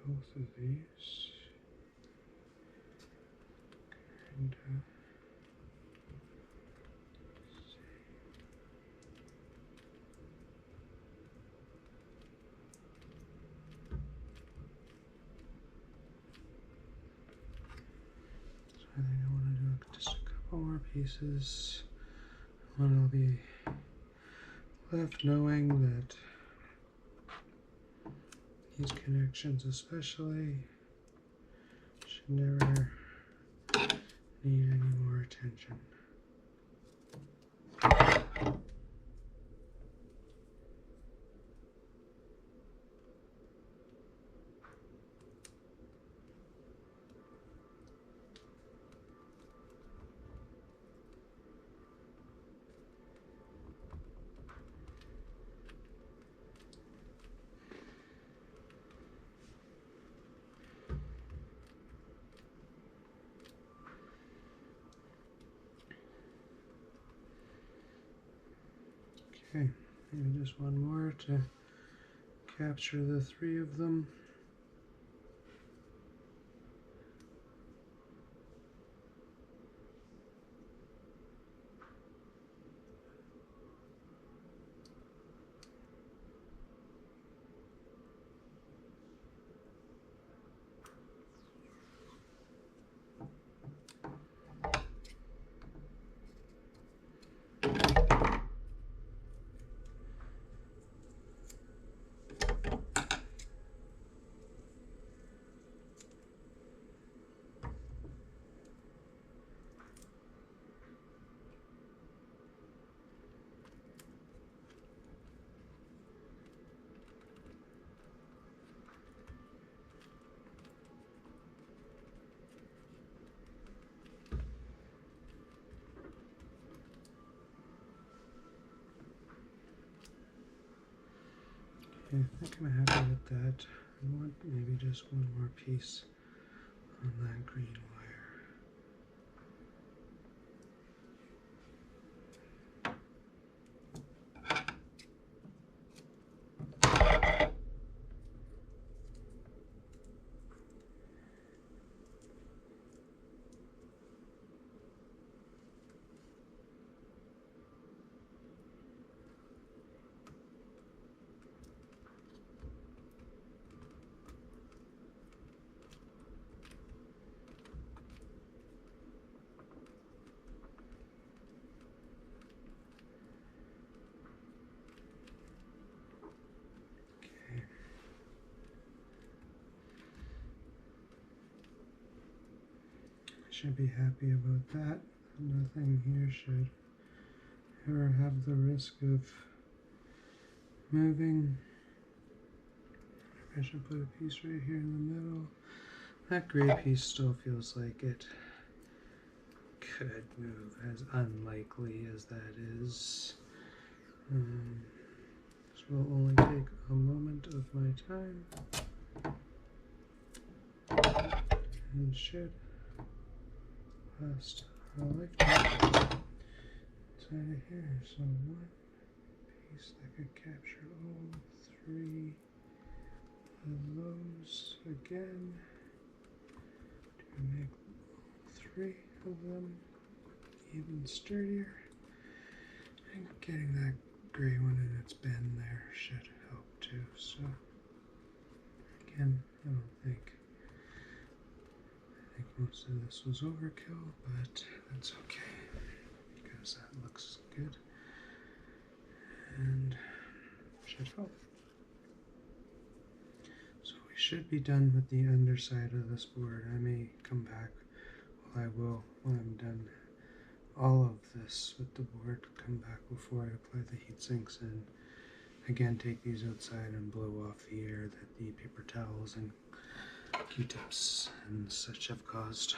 both of these. And so I think I want to do just a couple more pieces. One will be left knowing that these connections especially should never need any more attention. Okay, maybe just one more to capture the three of them. Okay, I think I'm happy with that. I want maybe just one more piece on that green wire. should be happy about that. Nothing here should ever have the risk of moving. I should put a piece right here in the middle. That gray piece still feels like it could move, as unlikely as that is. This will only take a moment of my time and should last a lifetime. Inside of here, so one piece that could capture all three of those again to make three of them even sturdier, and getting that gray one in its bin there should help too. So again, I think most of this was overkill, but that's okay because that looks good and should help. So we should be done with the underside of this board. I may come back, well, I will when I'm done all of this with the board, come back before I apply the heat sinks and again take these outside and blow off the air that the paper towels and Q-tips and such have caused.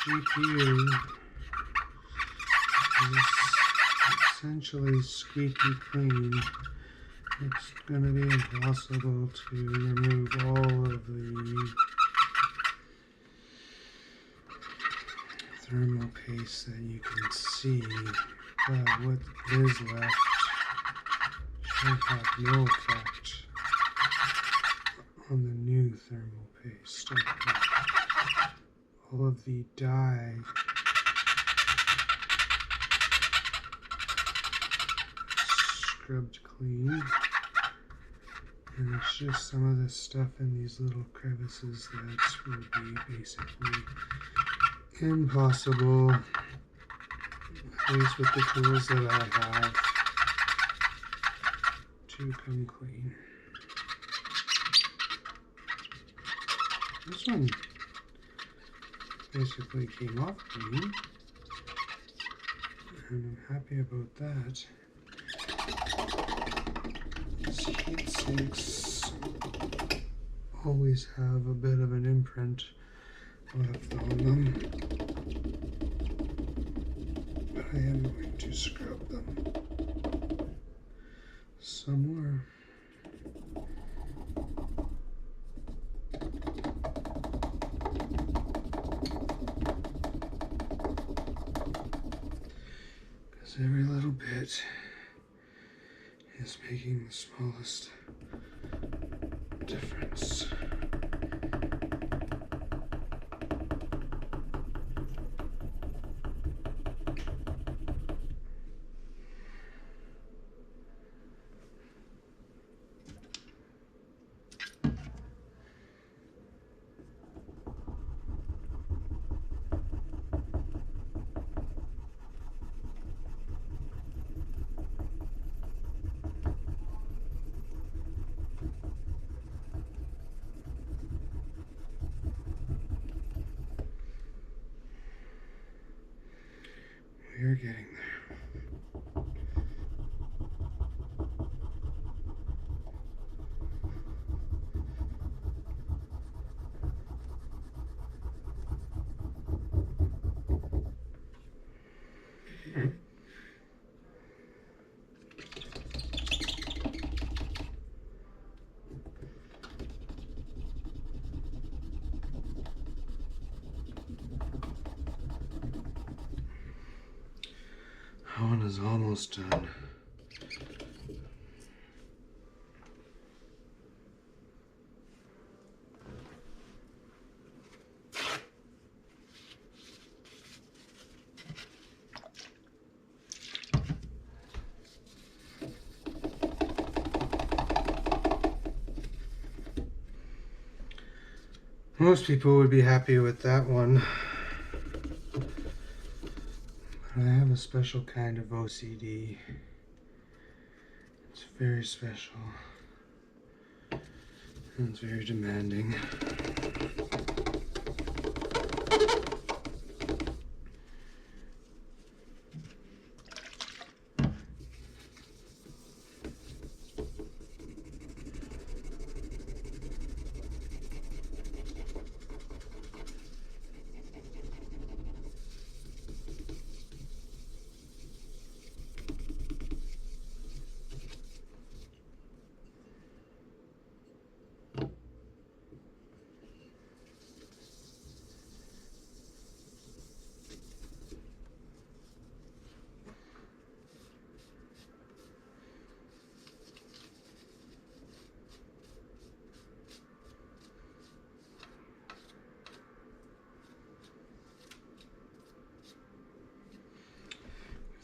GPU is essentially squeaky clean. It's going to be impossible to remove all of the thermal paste that you can see, but what is left should have no effect on the new thermal paste. All of the dye scrubbed clean, and it's just some of this stuff in these little crevices that will be basically impossible, at least with the tools that I have, to come clean. This one basically came off clean, and I'm happy about that. These heat sinks always have a bit of an imprint left on them, but I am going to scrub them some more. Every little bit is making the smallest difference. We're getting there. That one is almost done. Most people would be happy with that one. But I have a special kind of OCD. It's very special. And it's very demanding.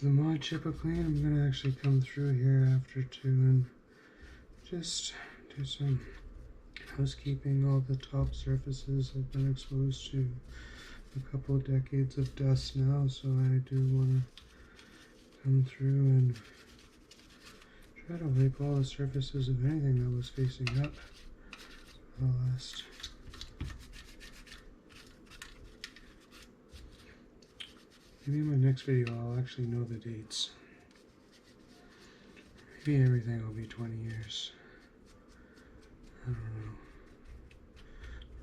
The mod chip a clean, I'm gonna actually come through here after too and just do some housekeeping. All the top surfaces have been exposed to a couple of decades of dust now, so I do want to come through and try to wipe all the surfaces of anything that was facing up last. Maybe in my next video I'll actually know the dates. Maybe everything will be 20 years. I don't know.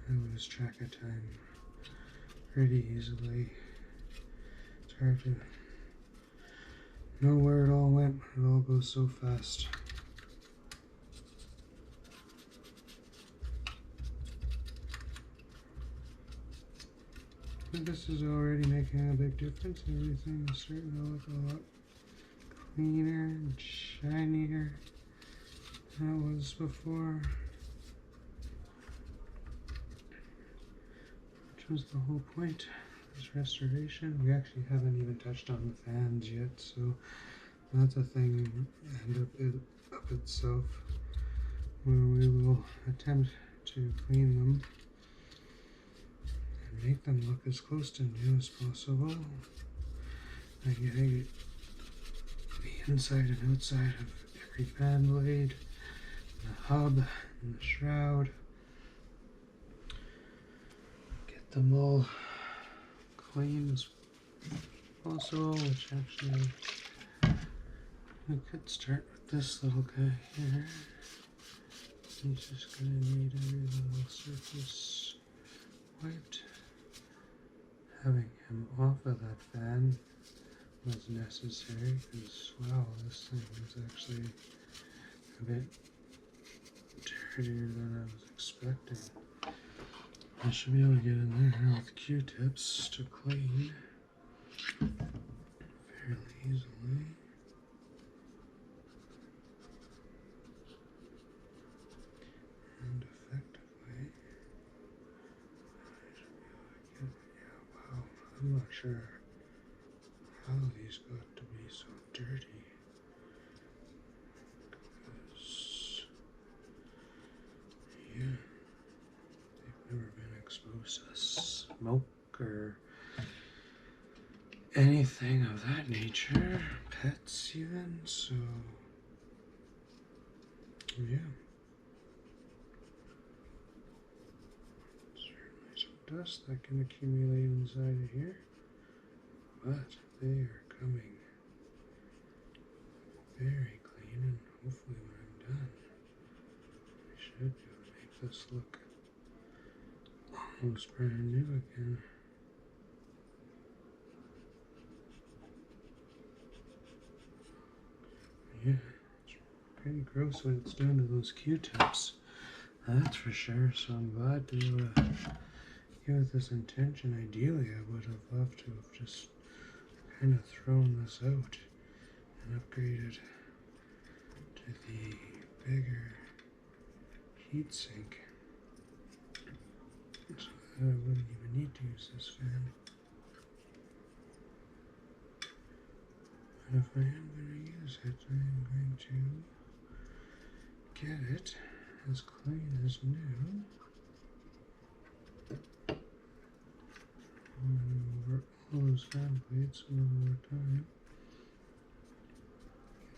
I lose track of time pretty easily. It's hard to know where it all went. It all goes so fast. But this is already making a big difference. Everything is starting to look a lot cleaner and shinier than it was before. Which was the whole point of this restoration. We actually haven't even touched on the fans yet, so that's a thing in of itself where we will attempt to clean them and make them look as close to new as possible. I get the inside and outside of every fan blade, the hub, and the shroud. Get them all clean as possible, which actually we could start with this little guy here. He's just gonna need every little surface wiped. Having him off of that fan was necessary because, wow, this thing is actually a bit dirtier than I was expecting. I should be able to get in there with Q-tips to clean fairly easily. And effectively. I should be able to get, yeah, wow, I'm not sure how these got to be so dirty. Because, yeah, they've never been exposed to smoke or anything of that nature, pets even, so yeah. Certainly some dust that can accumulate inside of here, but they are coming very clean, and hopefully when I'm done, I should be able to make this look almost brand new again. Yeah, it's pretty gross what it's done to those Q-tips, that's for sure, so I'm glad to give this intention. Ideally, I would have loved to have just kind of thrown this out and upgraded to the bigger heatsink, so that I wouldn't even need to use this fan. But if I am going to use it, I am going to get it as clean as new. Over all those fan blades one more time.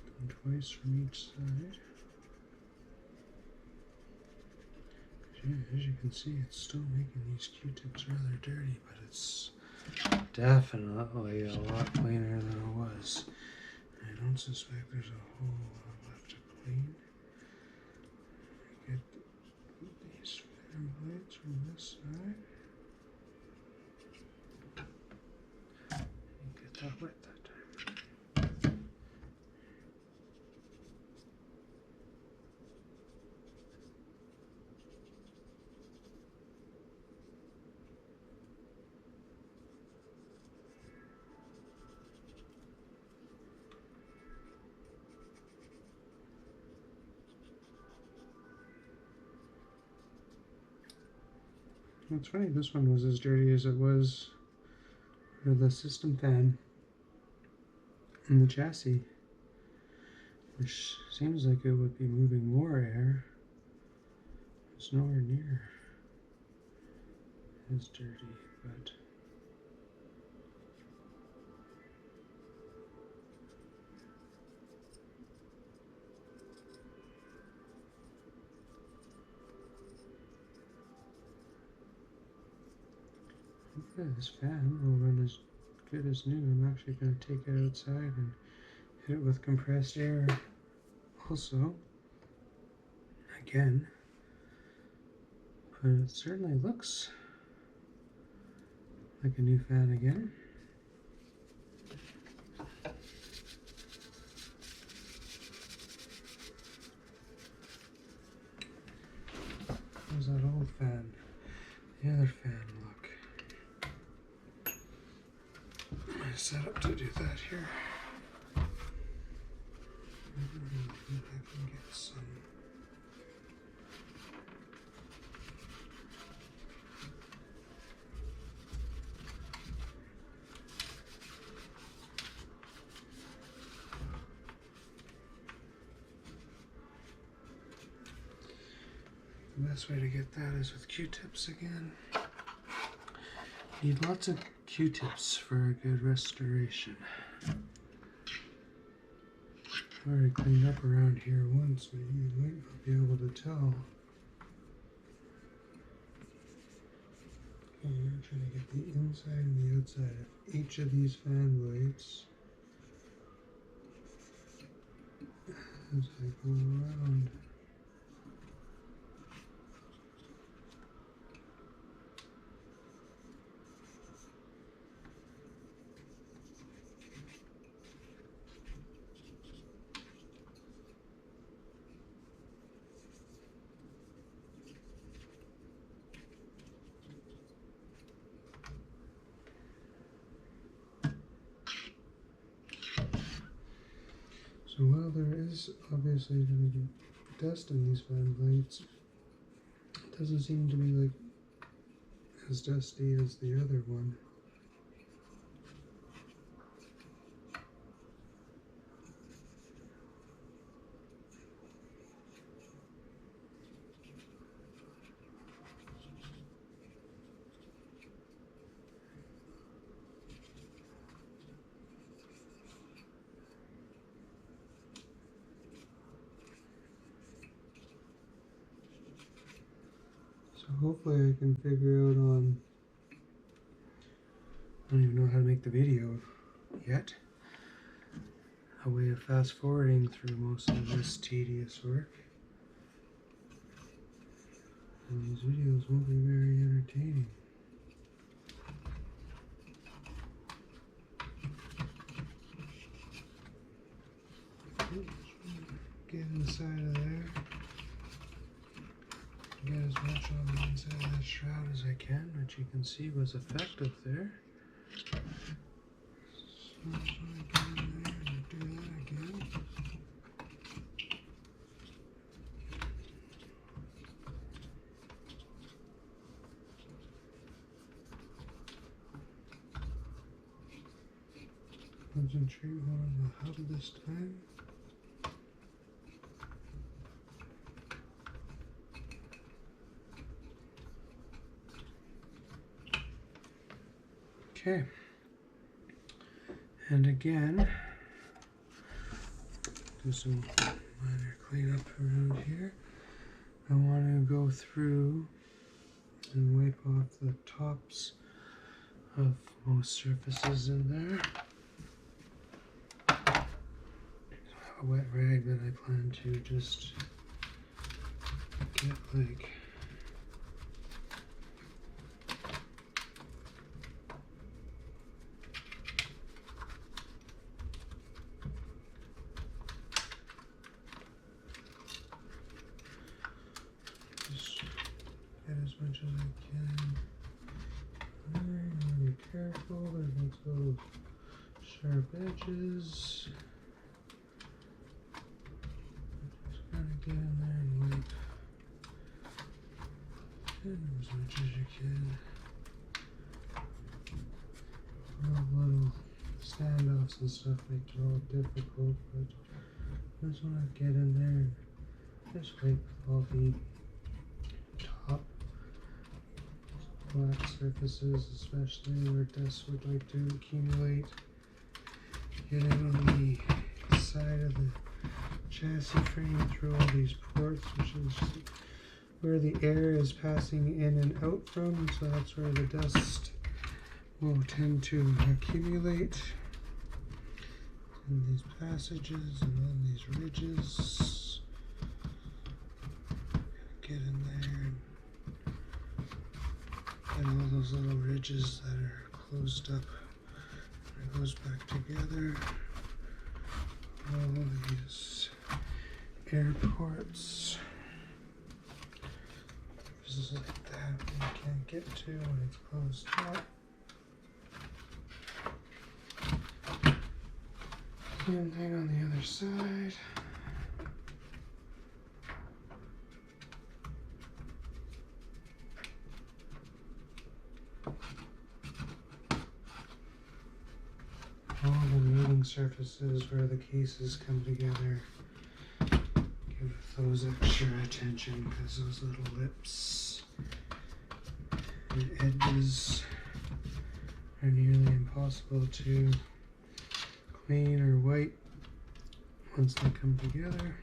Get them twice from each side. Yeah, as you can see, it's still making these Q-tips rather dirty, but it's definitely a lot cleaner than it was. I don't suspect there's a whole lot left to clean. Get these fan blades from this side. Get that wet that time. It's funny, this one was as dirty as it was for the system fan and the chassis, which seems like it would be moving more air. It's nowhere near as dirty, but hopefully this fan will run as good as new. I'm actually going to take it outside and hit it with compressed air also, again, but it certainly looks like a new fan again. How's that old fan? The other fan look. I'm set up to do that here. I can get some. The best way to get that is with Q-tips again. Need lots of Q-tips for a good restoration. I've already cleaned up around here once, but you might not be able to tell. Okay, I'm trying to get the inside and the outside of each of these fan blades as I go around. So while there is obviously going to be dust in these fan blades, it doesn't seem to be like as dusty as the other one. So hopefully I can figure out I don't even know how to make the video yet, a way of fast forwarding through most of this tedious work. And these videos won't be very entertaining. Get inside of there. Get as much on the inside of that shroud as I can, which you can see was effective there. So I get in there and do that again. Concentrate more on the hub this time. Okay. And again, do some minor cleanup around here. I want to go through and wipe off the tops of most surfaces in there. I have a wet rag that I plan to just get like just get as much as I can. Be careful, there's those sharp edges. Just gotta get in there and wipe as much as you can. All little standoffs and stuff make it all difficult, but I just want to get in there and just wipe all the top black surfaces, especially where dust would like to accumulate. Get it on the side of the chassis frame through all these ports, which is where the air is passing in and out from, so that's where the dust will tend to accumulate in these passages and on these ridges. Get in there and all those little ridges that are closed up. It goes back together. All of these airports. This is like that you can't get to when it's closed up. Same thing on the other side. All the meeting surfaces where the cases come together, give those extra attention because those little lips and edges are nearly impossible to clean or wipe once they come together.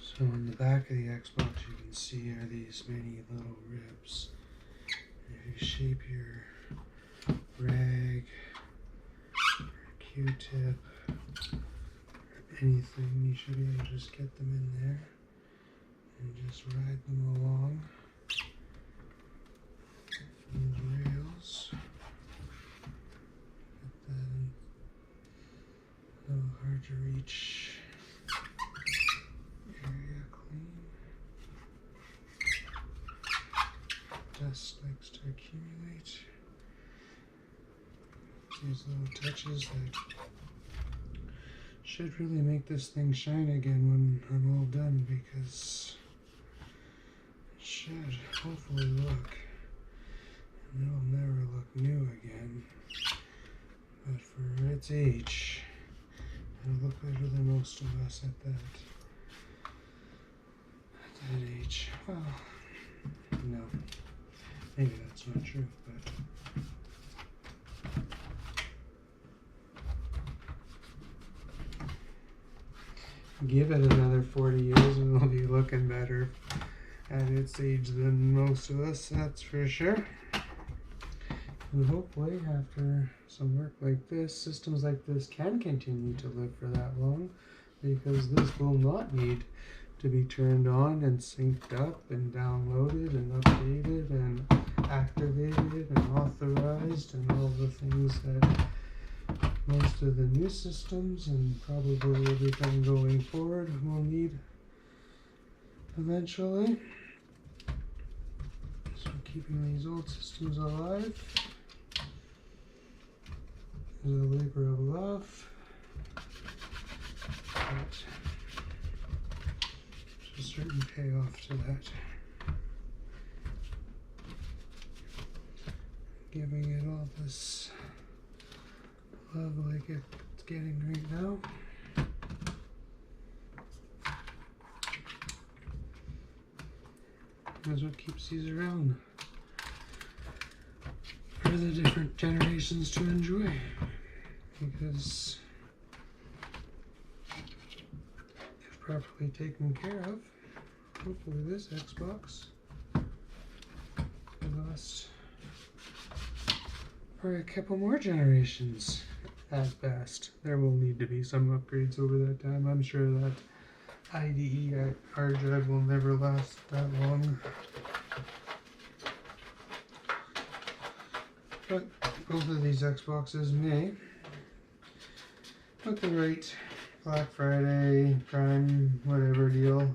So on the back of the Xbox you can see are these many little ribs. If you shape your rag or Q-tip or anything, you should be able to just get them in there and just ride them along these rails. Get that a little hard to reach area clean. Dust likes to accumulate. These little touches that should really make this thing shine again when I'm all done, because it should hopefully look, and it'll never look new again, but for its age it'll look better than most of us at that age. Well, no, maybe that's not true, but give it another 40 years and it'll be looking better at its age than most of us, that's for sure. And hopefully after some work like this, systems like this can continue to live for that long, because this will not need to be turned on and synced up and downloaded and updated and activated and authorized and all the things that most of the new systems and probably will become going forward will need eventually. So keeping these old systems alive is a labor of love, but there's a certain payoff to that. giving it all this love like it's getting right now. That's what keeps these around for the different generations to enjoy, because if properly taken care of, hopefully this Xbox will last for a couple more generations at best. There will need to be some upgrades over that time. I'm sure that IDE hard drive will never last that long. But both of these Xboxes may, with the right Black Friday, Prime, whatever deal,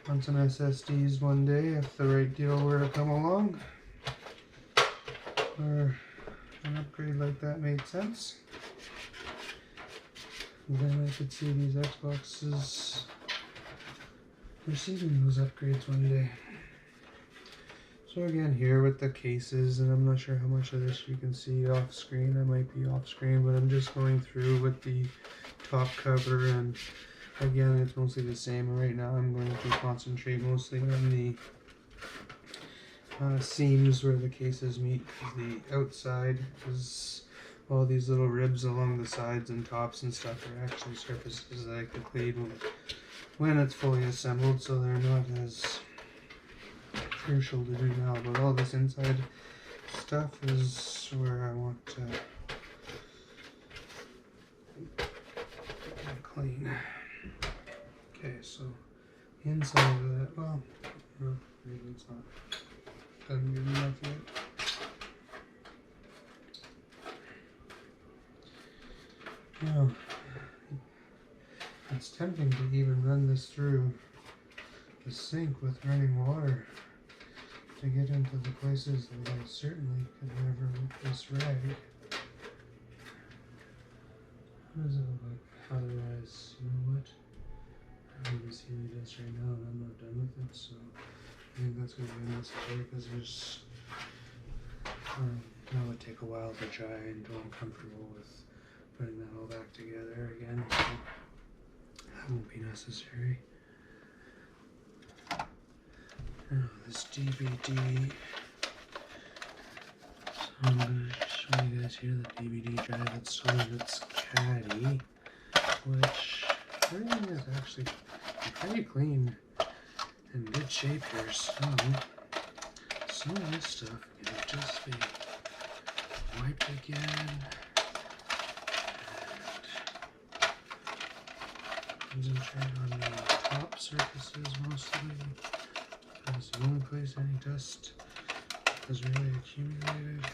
want some SSDs one day if the right deal were to come along, or an upgrade like that made sense. And then I could see these Xboxes receiving those upgrades one day. So again, here with the cases, and I'm not sure how much of this you can see off screen. I might be off screen, but I'm just going through with the top cover, and again, it's mostly the same. Right now I'm going to concentrate mostly on the seams where the cases meet. The outside is all these little ribs along the sides and tops and stuff are actually surfaces that I could clean when it's fully assembled, so they're not as crucial to do now. But all this inside stuff is where I want to get clean. Okay, so inside of that, well, no, maybe it's not done good enough yet. Now, it's tempting to even run this through the sink with running water to get into the places that I certainly could never with this rag. What does it look like? Otherwise, you know what? I don't even see any dust right now, and I'm not done with it, so I think that's going to be unnecessary, because there's that would take a while to dry, and I'm comfortable with putting that all back together again, so that won't be necessary. Now this DVD, so I'm going to show you guys here the DVD drive. It's sold, it's caddy, which everything is actually pretty clean and good shape here, so some of this stuff can just be wiped again. Concentrate on the top surfaces mostly, because the only place any dust has really accumulated.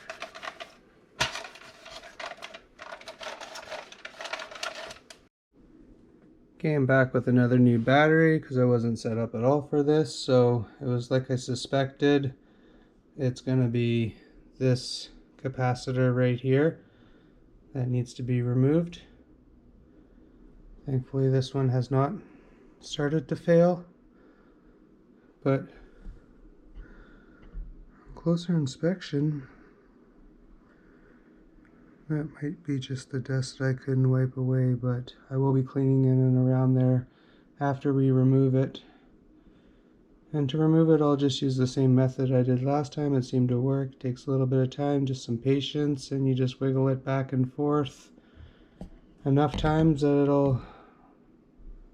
Okay, I'm back with another new battery because I wasn't set up at all for this, so it was like I suspected. It's going to be this capacitor right here that needs to be removed. Thankfully this one has not started to fail, but on closer inspection, that might be just the dust I couldn't wipe away, but I will be cleaning in and around there after we remove it. And to remove it, I'll just use the same method I did last time. It seemed to work. It takes a little bit of time, just some patience, and you just wiggle it back and forth enough times that it'll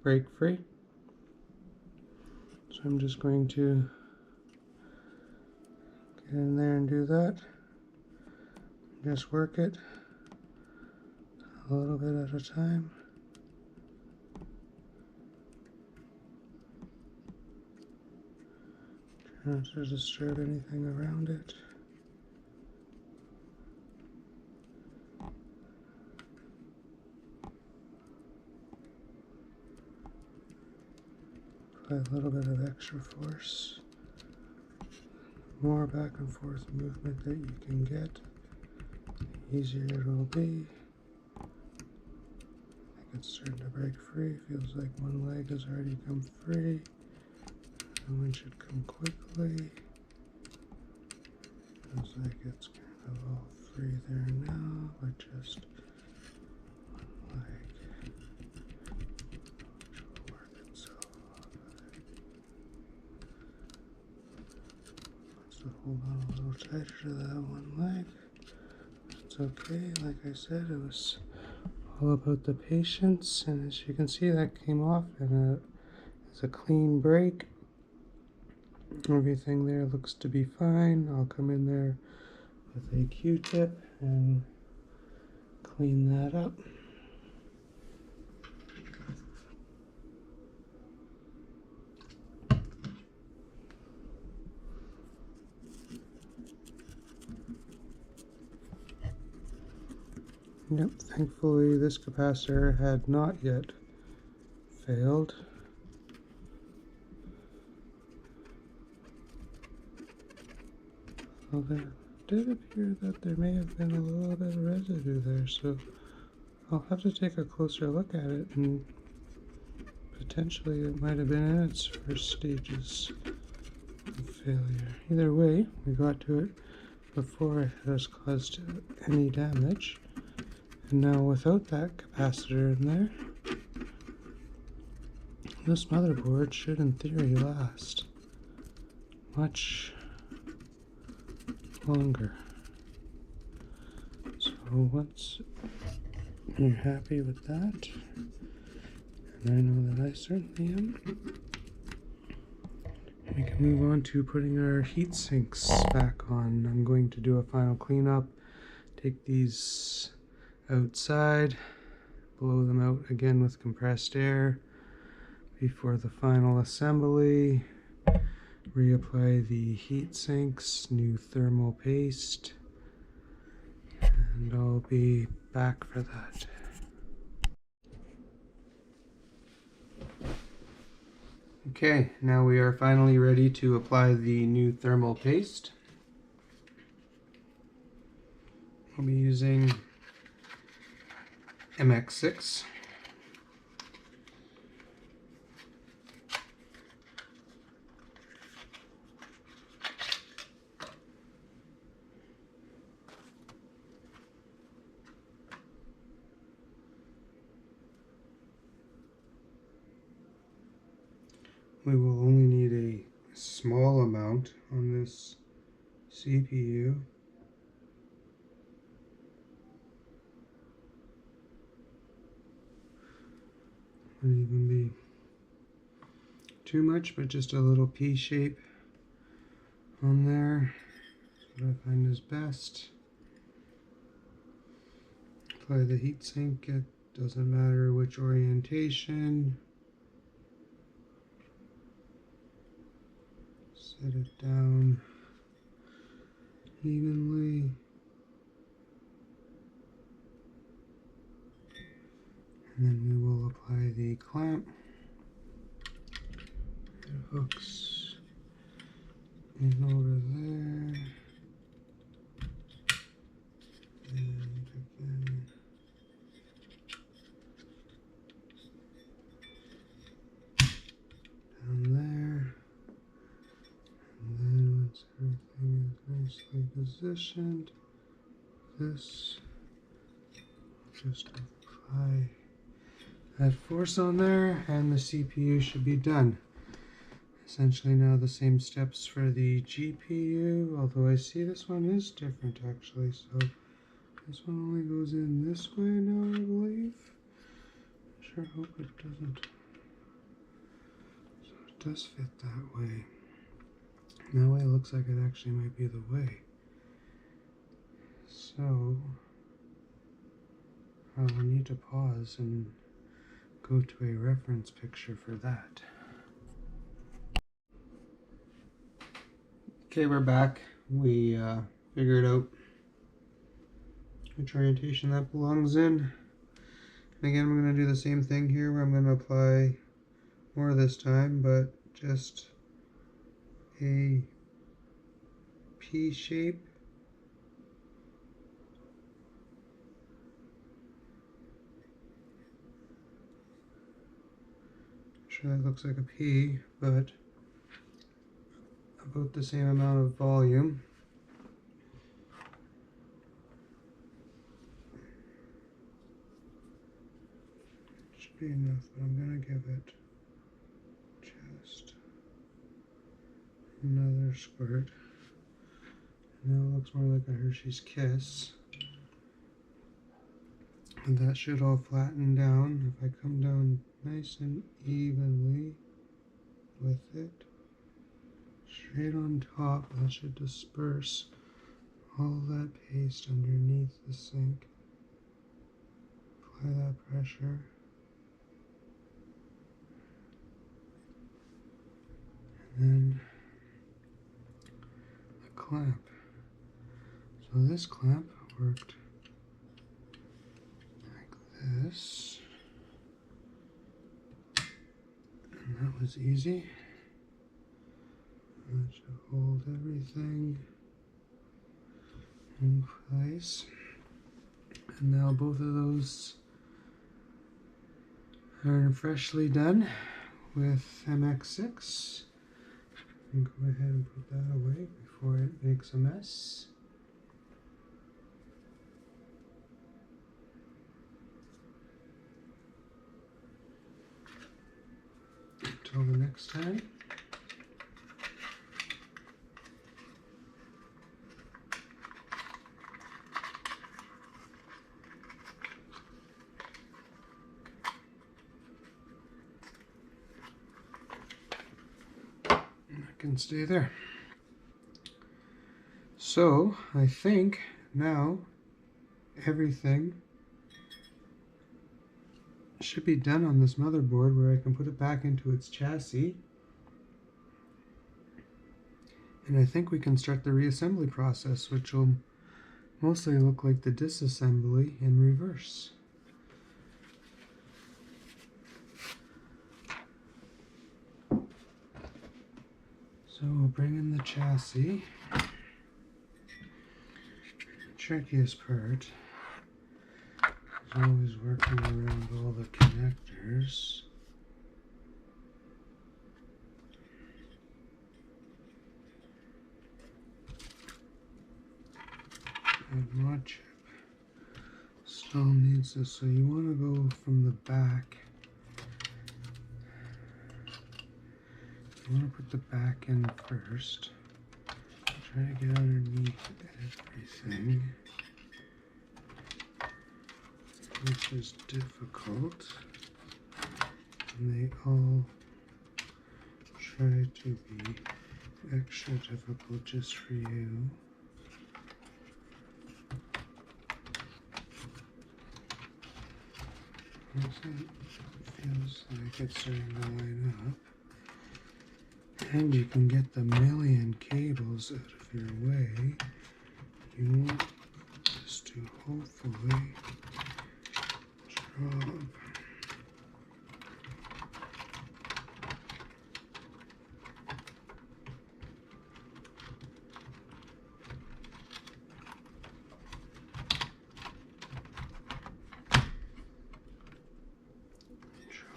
break free. So I'm just going to get in there and do that. Just work it a little bit at a time. Try not to disturb anything around it. Apply a little bit of extra force. More back and forth movement that you can get, the easier it will be. I think it's starting to break free. Feels like one leg has already come free. The one should come quickly. Feels like it's have all three there now, but just one leg, which will work itself off. Wants to hold on a little tighter to that one leg. It's okay. Like I said, it was all about the patience, and as you can see, that came off, and it's a clean break. Everything there looks to be fine. I'll come in there with a Q-tip and clean that up. Yep, thankfully this capacitor had not yet failed. Well, there did appear that there may have been a little bit of residue there, so I'll have to take a closer look at it, and potentially it might have been in its first stages of failure. Either way, we got to it before it has caused any damage. And now without that capacitor in there, this motherboard should in theory last much longer. So once you're happy with that, and I know that I certainly am, we can move on to putting our heat sinks back on. I'm going to do a final cleanup, take these outside, blow them out again with compressed air before the final assembly, reapply the heat sinks, new thermal paste, and I'll be back for that. Okay, now we are finally ready to apply the new thermal paste. I'll be using MX6. We will only need a small amount on this CPU. Wouldn't even be too much, but just a little P shape on there. That's what I find is best. Apply the heatsink. It doesn't matter which orientation. Set it down evenly. And then we will apply the clamp. It hooks in over there. And again. Down there. And then once everything is nicely positioned, this just apply that force on there, and the CPU should be done. Essentially now the same steps for the GPU, although I see this one is different actually, so this one only goes in this way now, I believe. Sure hope it doesn't. So it does fit that way. That way it looks like it actually might be the way. So I'll need to pause and go to a reference picture for that. Okay, we're back. We figured out which orientation that belongs in. And again, we're going to do the same thing here where I'm going to apply more this time, but just a P shape. Sure that looks like a P, but about the same amount of volume. be enough, but I'm gonna give it just another squirt. Now it looks more like a Hershey's Kiss. And that should all flatten down. If I come down nice and evenly with it, straight on top, that should disperse all that paste underneath the sink. Apply that pressure. And then a clamp. So this clamp worked like this. And that was easy. That should hold everything in place. And now both of those are freshly done with MX6. And go ahead and put that away before it makes a mess. Until the next time. Can stay there. So I think now everything should be done on this motherboard, where I can put it back into its chassis, and I think we can start the reassembly process, which will mostly look like the disassembly in reverse. So we'll bring in the chassis. The trickiest part is always working around all the connectors. And mod chip still needs this, so you want to go from the back. You want to put the back in first. Try to get underneath everything, which is difficult. And they all try to be extra difficult just for you. It feels like it's starting to line up. And you can get the million cables out of your way. You want this to hopefully drop.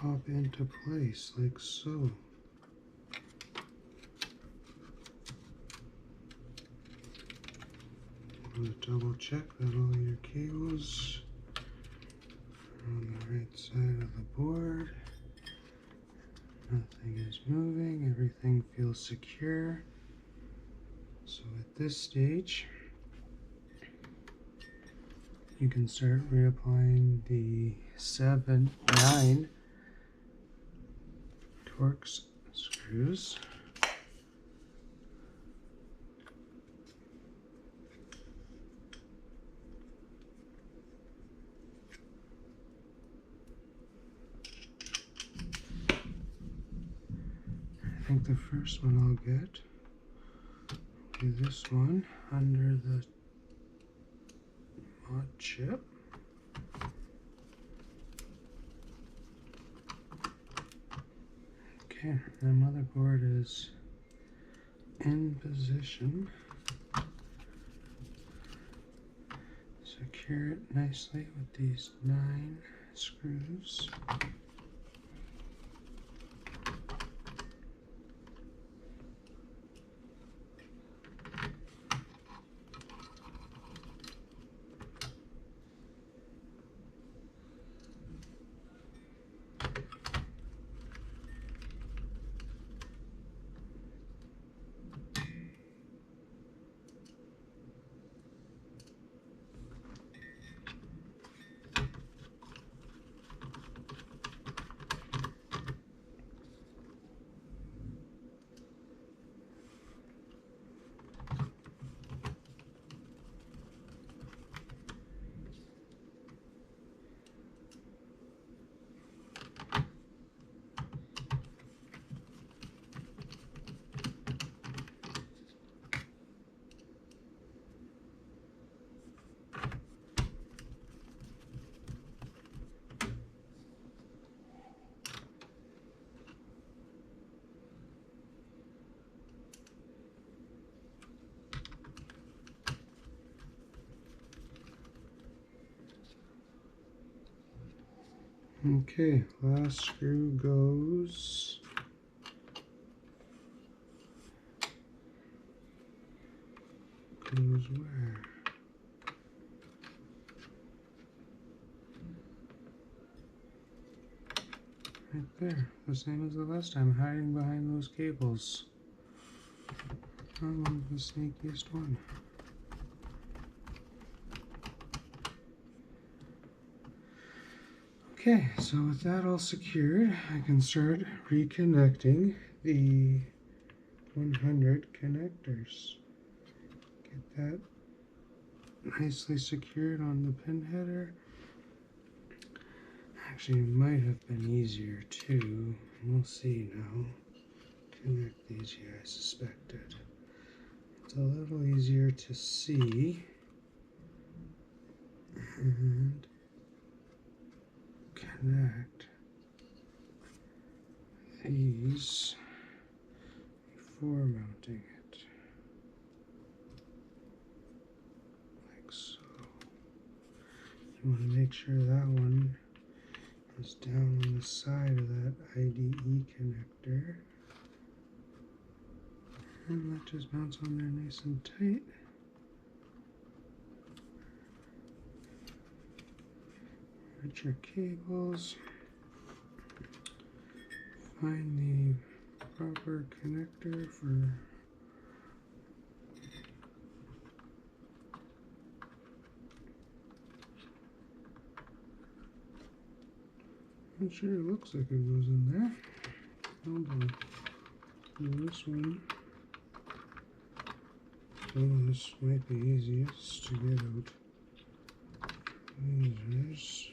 Drop into place like so. Double check that all your cables are on the right side of the board. Nothing is moving, everything feels secure. So at this stage, you can start reapplying the 9 Torx screws. I think the first one I'll get will be this one under the mod chip. Okay, the motherboard is in position. Secure it nicely with these 9 screws. Okay, last screw goes where? Right there, the same as the last time, hiding behind those cables. I'm the sneakiest one. Okay, so with that all secured, I can start reconnecting the 100 connectors. Get that nicely secured on the pin header. Actually, it might have been easier too. We'll see now. Connect these here, I suspected. It's a little easier to see. And connect these before mounting it. Like so. You want to make sure that one is down on the side of that IDE connector. And that just mounts on there nice and tight. Get your cables. Find the proper connector for I'm sure it looks like it goes in there. Hold on. This one. So this might be easiest to get out. Lasers.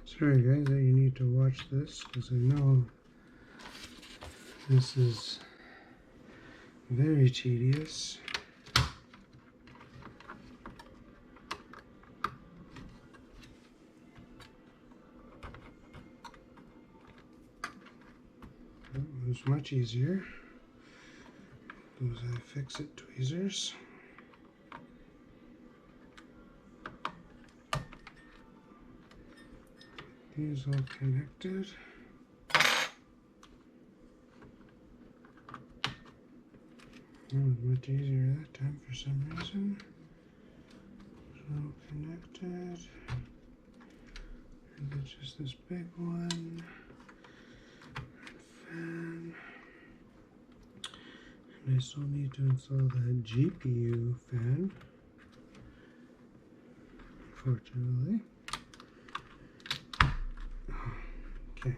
Sorry guys that you need to watch this because I know this is very tedious. It was much easier. Those iFixit tweezers. These all connected. That was much easier that time for some reason. All connected. And it's just this big one. Fan. And I still need to install that GPU fan. Unfortunately. Okay.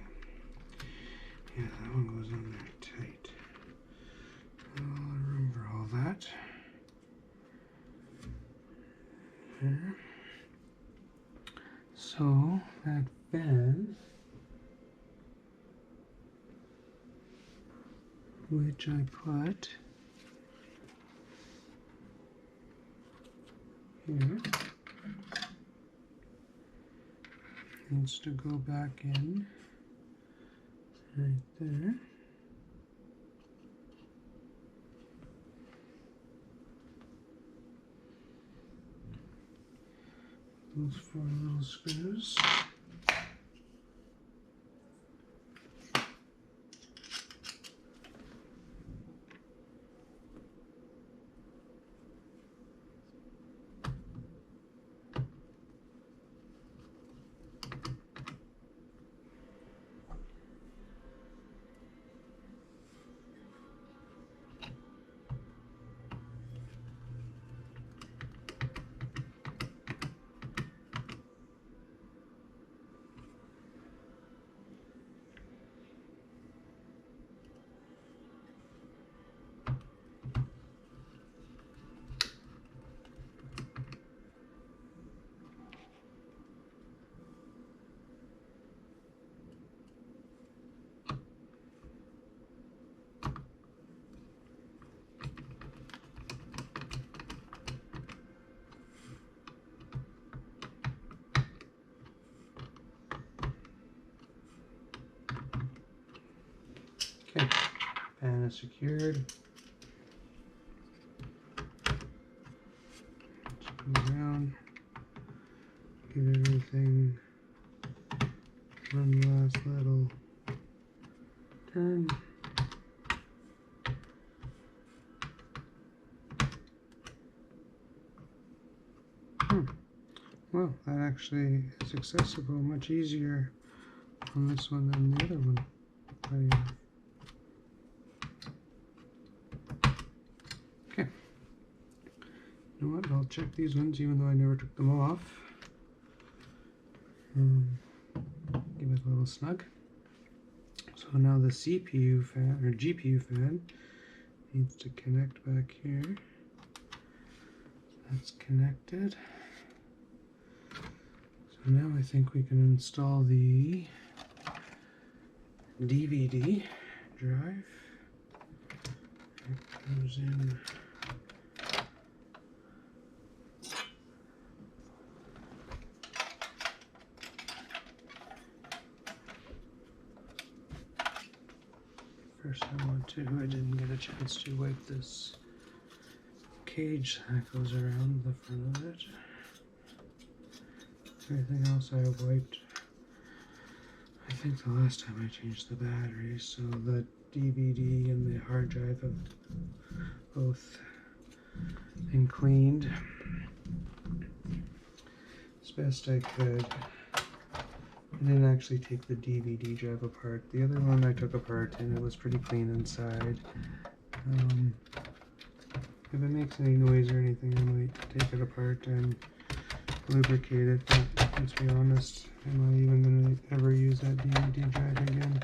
Yeah, that one goes in there tight. I'll remember all that. Here. So that fan, which I put here, needs to go back in right there. Those 4 little screws. Okay, pan is secured. go around, give everything one last little turn. Well, that actually is accessible much easier on this one than the other one. Okay. You know what? I'll check these ones even though I never took them off. Give it a little snug. So now the CPU fan or GPU fan needs to connect back here. That's connected. So now I think we can install the DVD drive. It goes in. First I didn't get a chance to wipe this cage that goes around the front of it. Everything else I have wiped. I think the last time I changed the batteries, so the DVD and the hard drive have both been cleaned as best I could. I didn't actually take the DVD drive apart. The other one I took apart and it was pretty clean inside. If it makes any noise or anything, I might take it apart and lubricate it, but let's be honest, am I even going to ever use that DVD drive again?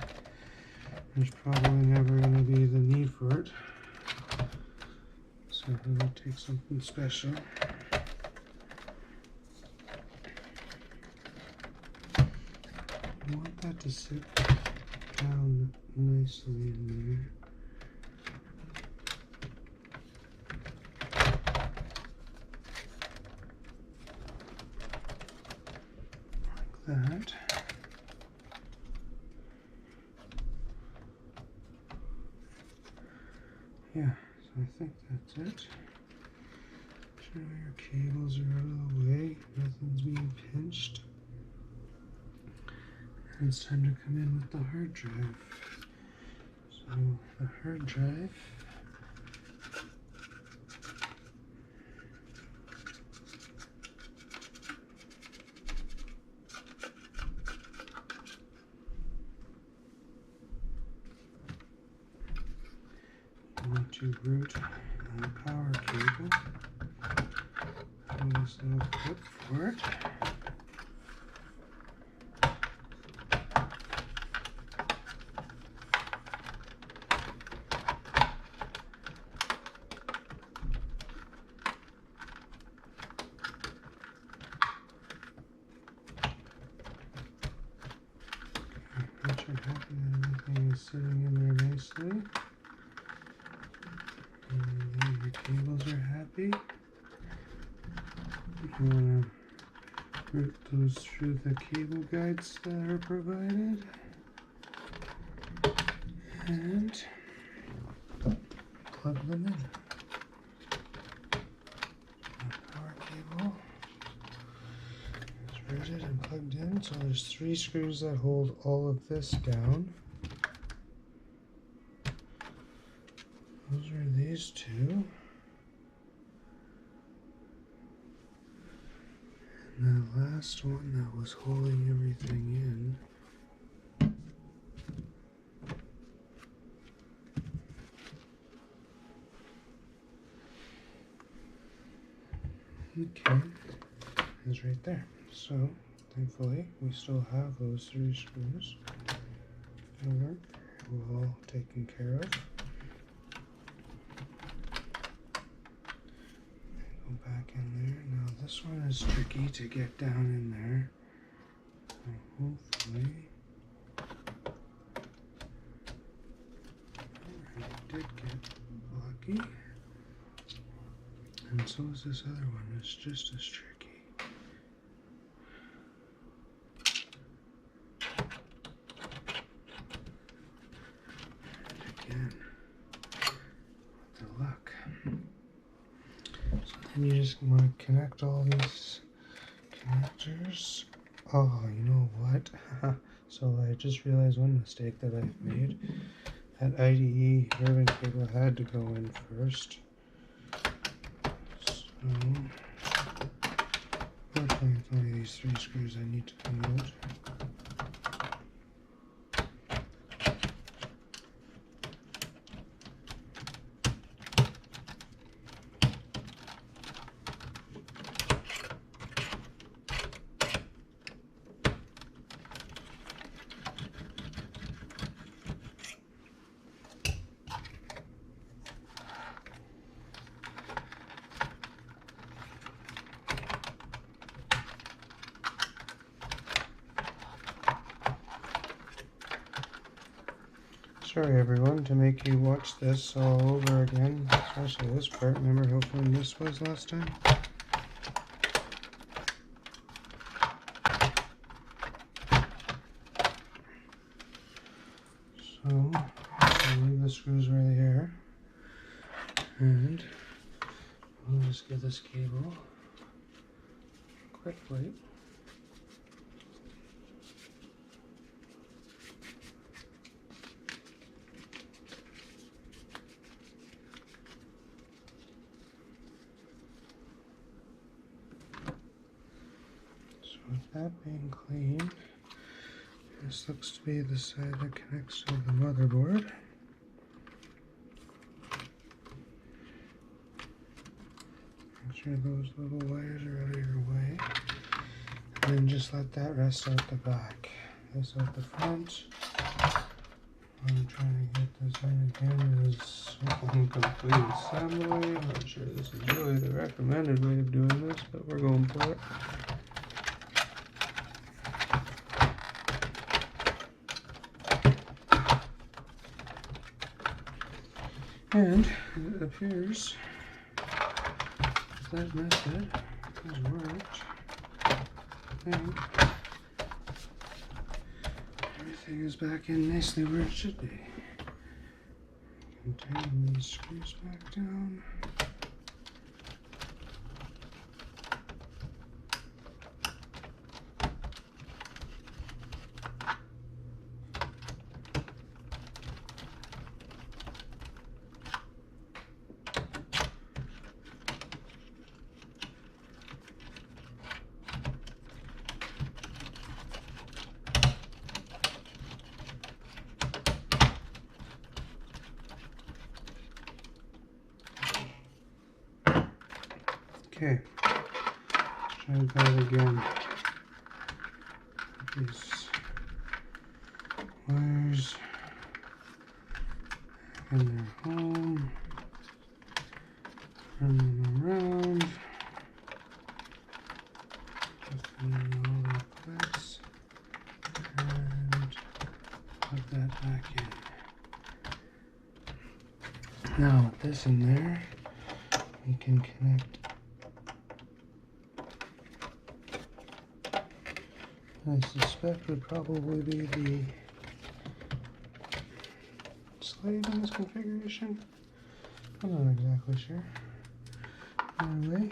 There's probably never going to be the need for it. So I'm going to take something special. I want that to sit down nicely in there. That. Yeah, so I think that's it. Sure, your cables are out of the way, nothing's being pinched. And it's time to come in with the hard drive. So the hard drive. To route the power cable. Use a little clip for it. I'm sure happy that everything is sitting in there nicely. And your cables are happy. You want to route those through the cable guides that are provided. And plug them in. The power cable is routed and plugged in. So there's 3 screws that hold all of this down. Those are these 2. And the last one that was holding everything in. Okay, is right there. So, thankfully, we still have those 3 screws. It'll work. We're all taken care of. Go back in there. Now this one is tricky to get down in there. So hopefully, I did get lucky. And so is this other one. It's just as tricky. And again, with the luck. So then you just just want to connect all these connectors. Oh, you know what? So I just realized one mistake that I've made. That IDE ribbon cable had to go in first. So, unfortunately, it's only these 3 screws I need to come out. Sorry everyone to make you watch this all over again, especially this part. Remember how fun this was last time? So, I'll leave the screws where they are, and we'll just give this cable a quick light. With that being clean, this looks to be the side that connects to the motherboard. Make sure those little wires are out of your way. And then just let that rest out the back. This out the front. I'm trying to get this in again. It is incomplete assembly. I'm not sure this is really the recommended way of doing this, but we're going for it. And it appears that method has worked. I think everything is back in nicely where it should be. You can tighten these screws back down. Okay, let's try that again. These wires in their home, turn them around, put them in all their clips, and put that back in. Now with this in there, we can connect. I suspect would probably be the slave in this configuration. I'm not exactly sure. Anyway,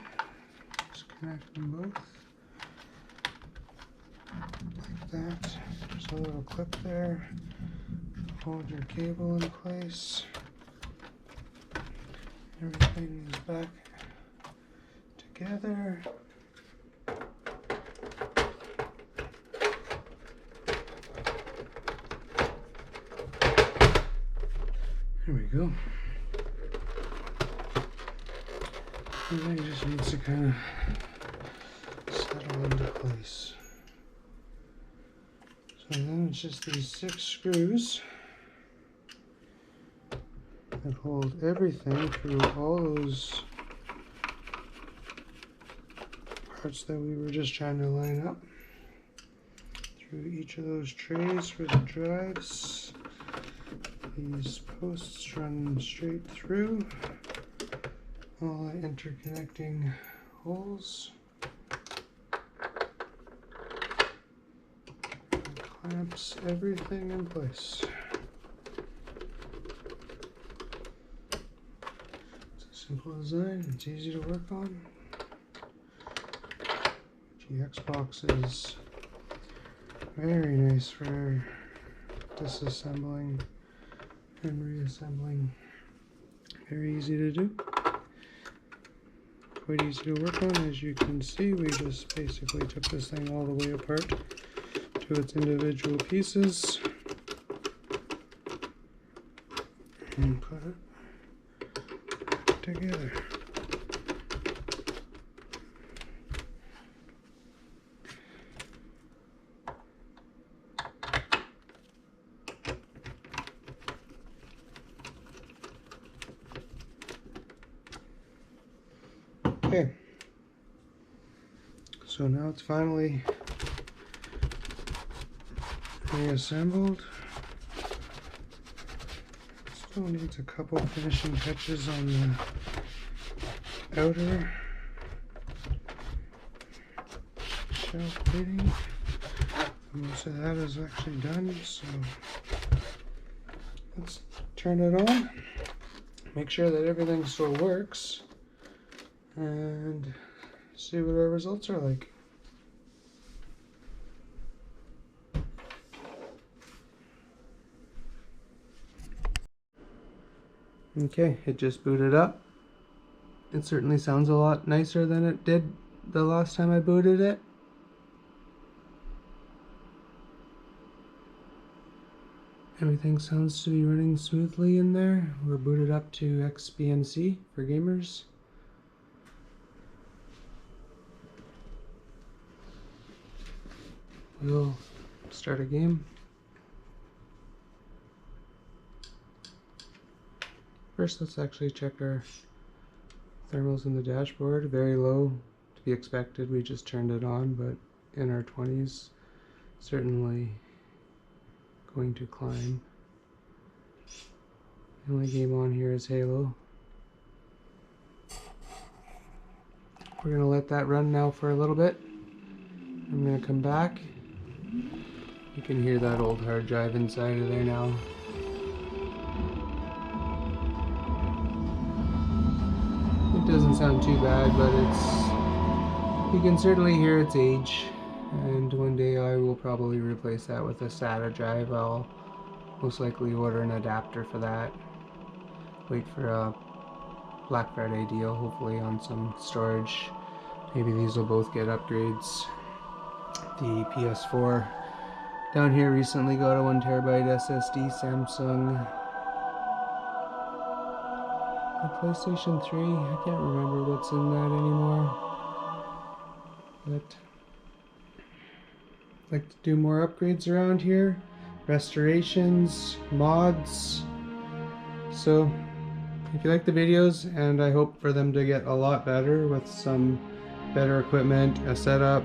just connect them both like that. There's a little clip there. Hold your cable in place. Everything is back together. There we go. Everything just needs to kind of settle into place. So then it's just these 6 screws that hold everything through all those parts that we were just trying to line up. Through each of those trays for the drives. These posts run straight through all the interconnecting holes. Clamps everything in place. It's a simple design, it's easy to work on. The Xbox is very nice for disassembling and reassembling. Very easy to do. Quite easy to work on. As you can see, we just basically took this thing all the way apart to its individual pieces and put it together. Okay, so now it's finally reassembled. Still needs a couple finishing touches on the outer shell plating. Most of that is actually done, so let's turn it on, make sure that everything still works, and see what our results are like. Okay, it just booted up. It certainly sounds a lot nicer than it did the last time I booted it. Everything sounds to be running smoothly in there. We're booted up to XBMC for gamers. We'll start a game. First, let's actually check our thermals in the dashboard. Very low, to be expected. We just turned it on, but in our 20s, certainly going to climb. The only game on here is Halo. We're going to let that run now for a little bit. I'm going to come back. You can hear that old hard drive inside of there now. It doesn't sound too bad, but you can certainly hear its age. And one day I will probably replace that with a SATA drive. I'll most likely order an adapter for that. Wait for a Black Friday deal, hopefully on some storage. Maybe these will both get upgrades. The PS4 down here recently got a 1 terabyte SSD. Samsung. The PlayStation 3, I can't remember what's in that anymore. But I'd like to do more upgrades around here. Restorations, mods. So if you like the videos, and I hope for them to get a lot better with some better equipment, a setup,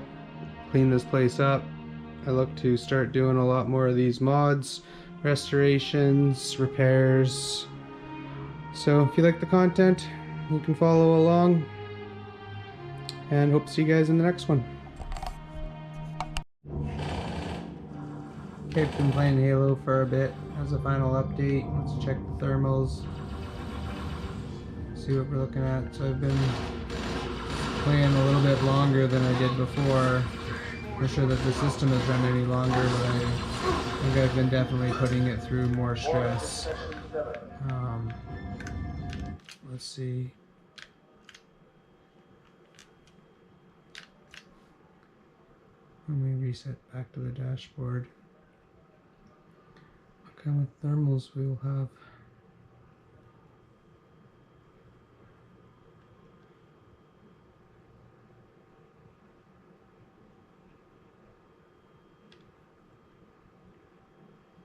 clean this place up. I look to start doing a lot more of these mods, restorations, repairs. So if you like the content, you can follow along, and hope to see you guys in the next one. Okay, I've been playing Halo for a bit. As a final update, let's check the thermals, see what we're looking at. So I've been playing a little bit longer than I did before. Not sure that the system has run any longer, but I think I've been definitely putting it through more stress. Let's see. Let me reset back to the dashboard. What kind of thermals we'll have?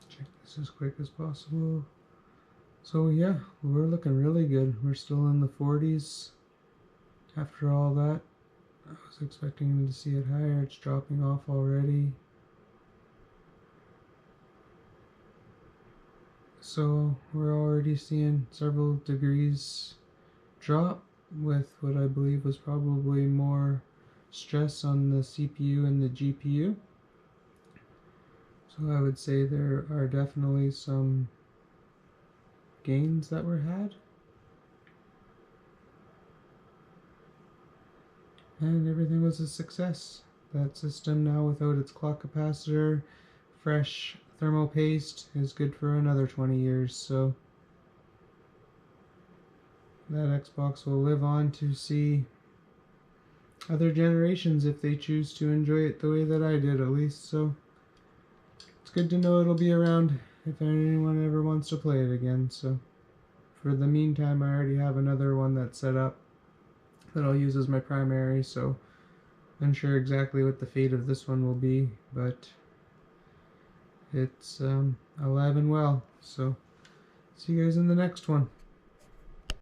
Check this as quick as possible. So yeah, we're looking really good. We're still in the 40s after all that. I was expecting to see it higher. It's dropping off already. So we're already seeing several degrees drop with what I believe was probably more stress on the CPU and the GPU. So I would say there are definitely some gains that were had. And everything was a success. that system now without its clock capacitor. Fresh thermal paste is good for another 20 years, so that Xbox will live on to see other generations if they choose to enjoy it the way that I did, at least. So it's good to know it'll be around if anyone ever wants to play it again. So for the meantime, I already have another one that's set up that I'll use as my primary, so unsure exactly what the fate of this one will be, but it's alive and well. So see you guys in the next one.